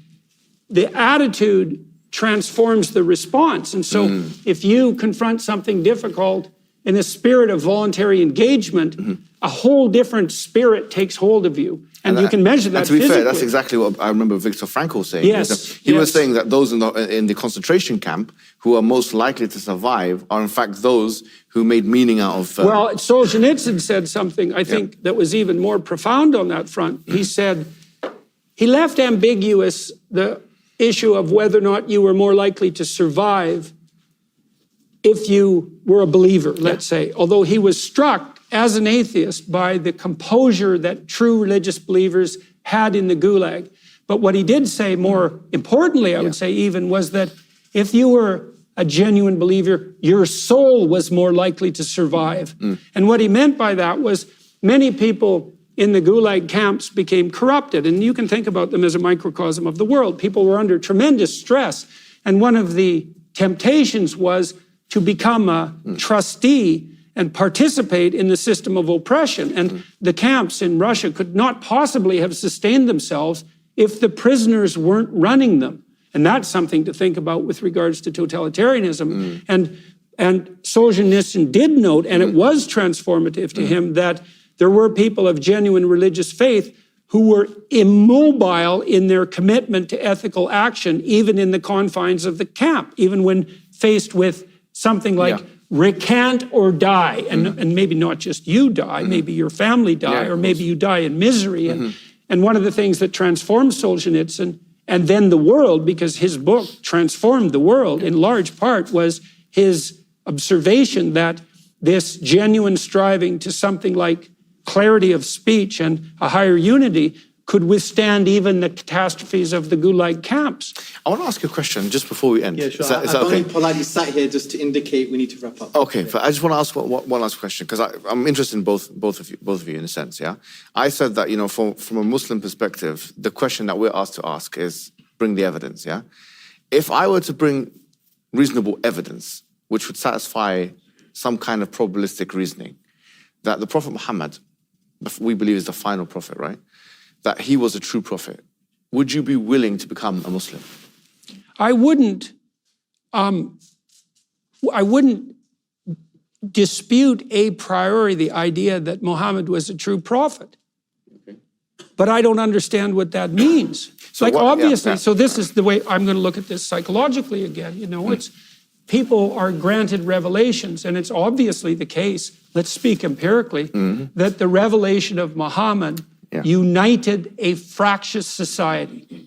the attitude transforms the response. And so if you confront something difficult in a spirit of voluntary engagement, a whole different spirit takes hold of you. And you can measure that physically. And to be fair, that's exactly what I remember Viktor Frankl saying. He was saying that those in the concentration camp who are most likely to survive are in fact those who made meaning out of... Well, Solzhenitsyn said something, I think, that was even more profound on that front. He said, he left ambiguous the issue of whether or not you were more likely to survive if you were a believer, let's say, although he was struck as an atheist by the composure that true religious believers had in the Gulag. But what he did say, more importantly, I would say even, was that if you were a genuine believer, your soul was more likely to survive. And what he meant by that was many people in the Gulag camps became corrupted. And you can think about them as a microcosm of the world. People were under tremendous stress. And one of the temptations was to become a trustee and participate in the system of oppression. And the camps in Russia could not possibly have sustained themselves if the prisoners weren't running them. And that's something to think about with regards to totalitarianism. And Solzhenitsyn did note, and it was transformative to him, that there were people of genuine religious faith who were immobile in their commitment to ethical action, even in the confines of the camp, even when faced with something like recant or die, and maybe not just you die, maybe your family die, or maybe you die in misery. And one of the things that transformed Solzhenitsyn, and then the world, because his book transformed the world in large part, was his observation that this genuine striving to something like clarity of speech and a higher unity could withstand even the catastrophes of the Gulag camps. I want to ask you a question just before we end. Yeah, sure. Is that I've okay? only politely sat here just to indicate we need to wrap up. Okay, I just want to ask one last question, because I'm interested in both of you in a sense, yeah? I said that, you know, from a Muslim perspective, the question that we're asked to ask is, bring the evidence, yeah? If I were to bring reasonable evidence, which would satisfy some kind of probabilistic reasoning, that the Prophet Muhammad, we believe is the final prophet, right? That he was a true prophet, would you be willing to become a Muslim? I wouldn't dispute a priori the idea that Muhammad was a true prophet. Okay. But I don't understand what that means. So obviously, so this is the way I'm going to look at this psychologically again. You know, it's people are granted revelations, and it's obviously the case, let's speak empirically, that the revelation of Muhammad united a fractious society.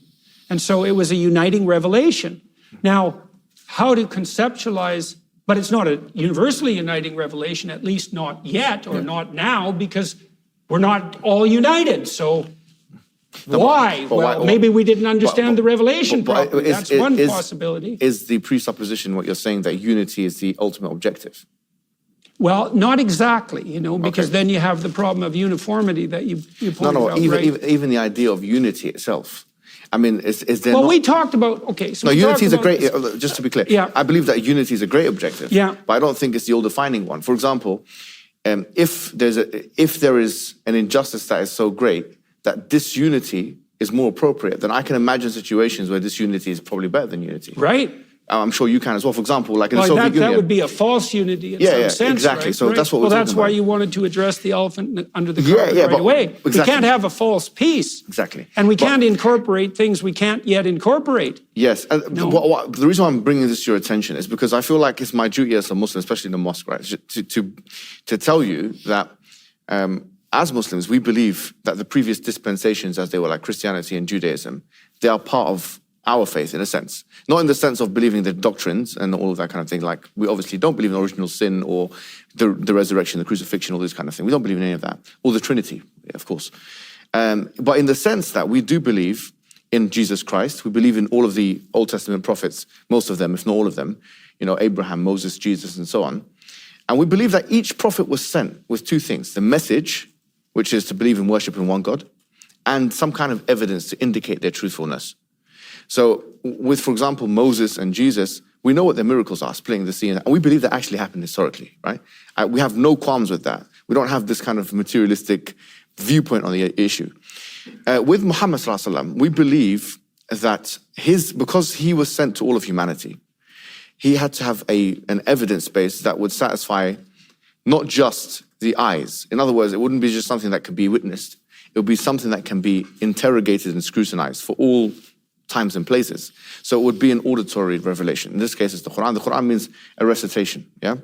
And so it was a uniting revelation. Now, how to conceptualize, but it's not a universally uniting revelation, at least not yet or not now, because we're not all united. So why? Well, maybe we didn't understand the revelation properly. That's one possibility. Is the presupposition what you're saying that unity is the ultimate objective? Well, not exactly, you know, because then you have the problem of uniformity that you pointed out, even the idea of unity itself. I mean, is there Well, we talked about, okay, so no, unity is a great, just to be clear, I believe that unity is a great objective, but I don't think it's the all-defining one. For example, if there is an injustice that is so great that disunity is more appropriate, then I can imagine situations where disunity is probably better than unity. Right. I'm sure you can as well. For example, like in the Soviet Union. That would be a false unity in some sense, exactly. Right? So that's what we're talking about. Well, that's why you wanted to address the elephant under the carpet right away. Exactly. We can't have a false peace. Exactly. And we can't incorporate things we can't yet incorporate. Yes. The reason why I'm bringing this to your attention is because I feel like it's my duty as a Muslim, especially in the mosque, right, to tell you that as Muslims, we believe that the previous dispensations, as they were like Christianity and Judaism, they are part of our faith in a sense. Not in the sense of believing the doctrines and all of that kind of thing. Like, we obviously don't believe in original sin or the resurrection, the crucifixion, all this kind of thing. We don't believe in any of that. Or the Trinity, of course. But in the sense that we do believe in Jesus Christ, we believe in all of the Old Testament prophets, most of them, if not all of them, you know, Abraham, Moses, Jesus, and so on. And we believe that each prophet was sent with two things: the message, which is to believe and worship in one God, and some kind of evidence to indicate their truthfulness. So with, for example, Moses and Jesus, we know what their miracles are, splitting the sea, and we believe that actually happened historically, right? We have no qualms with that. We don't have this kind of materialistic viewpoint on the issue. With Muhammad sallallahu alaihi wasallam, we believe that because he was sent to all of humanity, he had to have an evidence base that would satisfy not just the eyes. In other words, it wouldn't be just something that could be witnessed. It would be something that can be interrogated and scrutinized for all times and places. So it would be an auditory revelation. In this case, it's the Quran. The Quran means a recitation, yeah?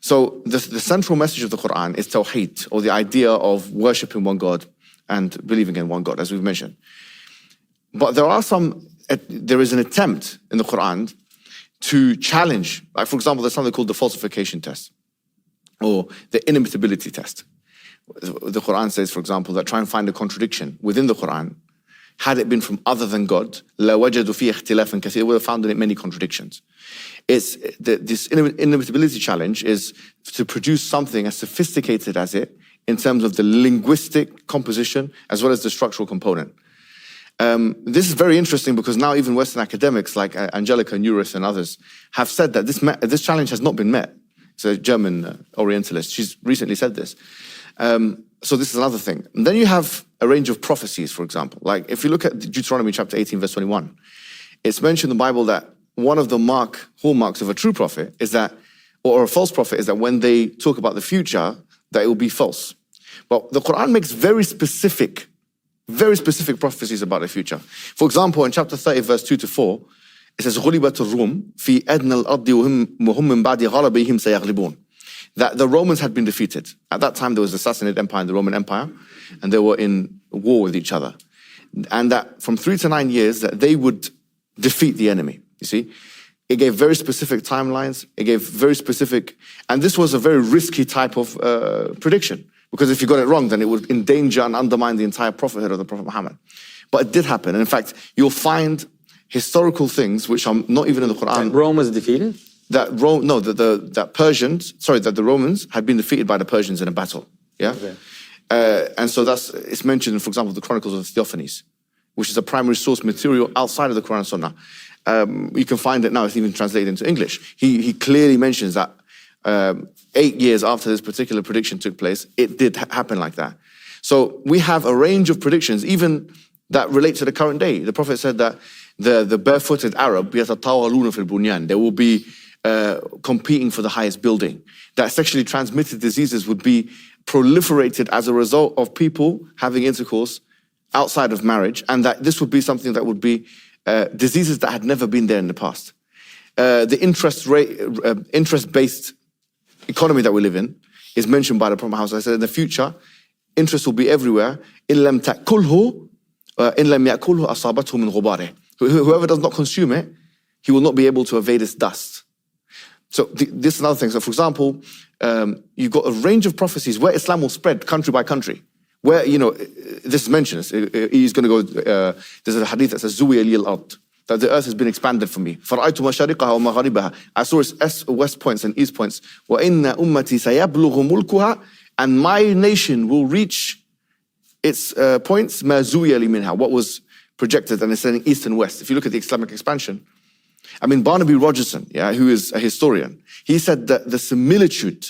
So the central message of the Quran is Tawheed, or the idea of worshiping one God and believing in one God, as we've mentioned. But there is an attempt in the Quran to challenge, like, for example, there's something called the falsification test, or the inimitability test. The Quran says, for example, that try and find a contradiction within the Quran. Had it been from other than God, لَوَجَدُوا فِيهِ اخْتِلَافًا كَثِيرًا, they would have found in it many contradictions. This inimitability challenge is to produce something as sophisticated as it in terms of the linguistic composition as well as the structural component. This is very interesting because now even Western academics like Angelica Neurith and others have said that this challenge has not been met. It's a German Orientalist. She's recently said this. So this is another thing. And then you have a range of prophecies, for example. Like if you look at Deuteronomy chapter 18, verse 21, it's mentioned in the Bible that one of the hallmarks of a true prophet is that, or a false prophet is that when they talk about the future, that it will be false. But the Quran makes very specific prophecies about the future. For example, in chapter 30, verse 2 to 4, it says, غُلِبَتِ الرُّومُ فِي أَدْنَى الْأَرْضِ وَهُمْ مِنْ بَعْدِ غَلَبِهِمْ سَيَغْلِبُونَ. That the Romans had been defeated. At that time, there was the Sassanid Empire and the Roman Empire, and they were in war with each other. And that from 3 to 9 years, that they would defeat the enemy, you see. It gave very specific timelines. It gave very specific, and this was a very risky type of prediction, Because if you got it wrong, then it would endanger and undermine the entire prophethood of the Prophet Muhammad. But it did happen. And in fact, you'll find historical things which are not even in the Quran. Rome was defeated? That the Romans had been defeated by the Persians in a battle. Yeah? Okay. And so it's mentioned in, for example, the Chronicles of Theophanes, which is a primary source material outside of the Quran and Sunnah. You can find it now, it's even translated into English. He clearly mentions that 8 years after this particular prediction took place, it did happen like that. So we have a range of predictions, even that relate to the current day. The Prophet said that the barefooted Arab, they will be competing for the highest building. That sexually transmitted diseases would be proliferated as a result of people having intercourse outside of marriage, and that this would be something that would be diseases that had never been there in the past. The interest-based economy that we live in is mentioned by the Prophet Muhammad. I said in the future, interest will be everywhere. Whoever does not consume it, he will not be able to evade its dust. So this is another thing. So for example, you've got a range of prophecies where Islam will spread country by country. Where, this is mentioned, he's going to go, there's a hadith that says, Zuwiya li al-ard, that the earth has been expanded for me. فَرَأَيْتُ مَشَارِقَهَا وَمَغَارِبَهَا, I saw its west points and east points. وَإِنَّ أُمَّتِي سَيَبْلُغُ مُلْكُهَا, and my nation will reach its points, مَا زُوِيَ لِي مِنْهَا, what was projected, and it's saying east and west. If you look at the Islamic expansion, Barnaby Rogerson, who is a historian, he said that the similitude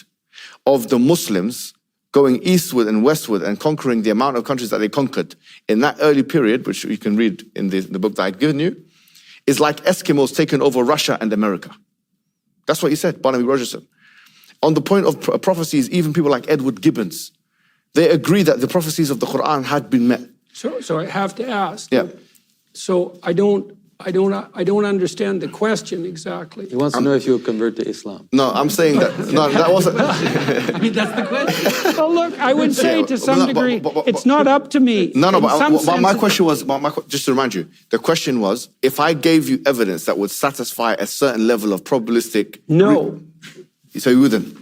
of the Muslims going eastward and westward and conquering the amount of countries that they conquered in that early period, which you can read in the book that I'd given you, is like Eskimos taking over Russia and America. That's what he said, Barnaby Rogerson. On the point of prophecies, even people like Edward Gibbons, they agree that the prophecies of the Quran had been met. So I have to ask. Yeah. So I don't understand the question exactly. He wants to know if you'll convert to Islam. No, I'm saying that, no, that wasn't. That's the question. Well, look, I would say to some degree, it's not up to me. No, but my question was, just to remind you, the question was, if I gave you evidence that would satisfy a certain level of probabilistic... No. So you wouldn't?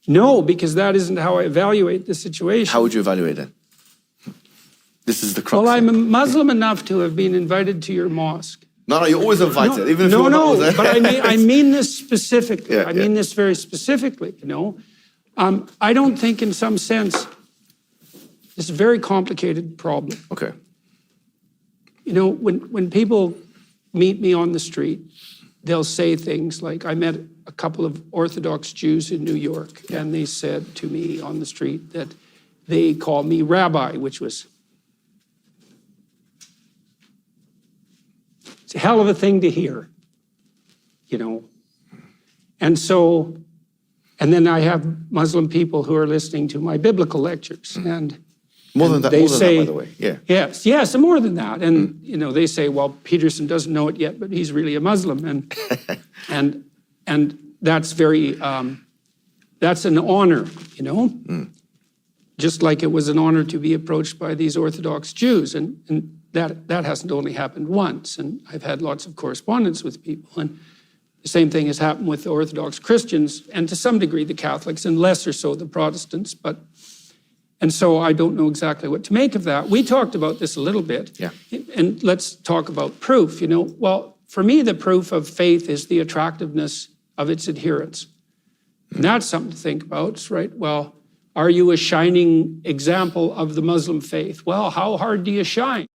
No, because that isn't how I evaluate the situation. How would you evaluate it? This is the crux. Well, I'm a Muslim enough to have been invited to your mosque. No, you're always invited, even if you're not there. But I mean this specifically. Yeah, I mean this very specifically, I don't think in some sense, it's a very complicated problem. Okay. When people meet me on the street, they'll say things like, I met a couple of Orthodox Jews in New York, and they said to me on the street that they call me rabbi, which was it's a hell of a thing to hear, And then I have Muslim people who are listening to my biblical lectures, and More than that, by the way. Yeah. Yes, and more than that. And, they say, well, Peterson doesn't know it yet, but he's really a Muslim. And that's very, that's an honor, Just like it was an honor to be approached by these Orthodox Jews. And that hasn't only happened once. And I've had lots of correspondence with people. And the same thing has happened with the Orthodox Christians, and to some degree the Catholics, and lesser so the Protestants. And so I don't know exactly what to make of that. We talked about this a little bit. Yeah. And let's talk about proof, Well, for me, the proof of faith is the attractiveness of its adherents. And that's something to think about, right? Well, are you a shining example of the Muslim faith? Well, how hard do you shine?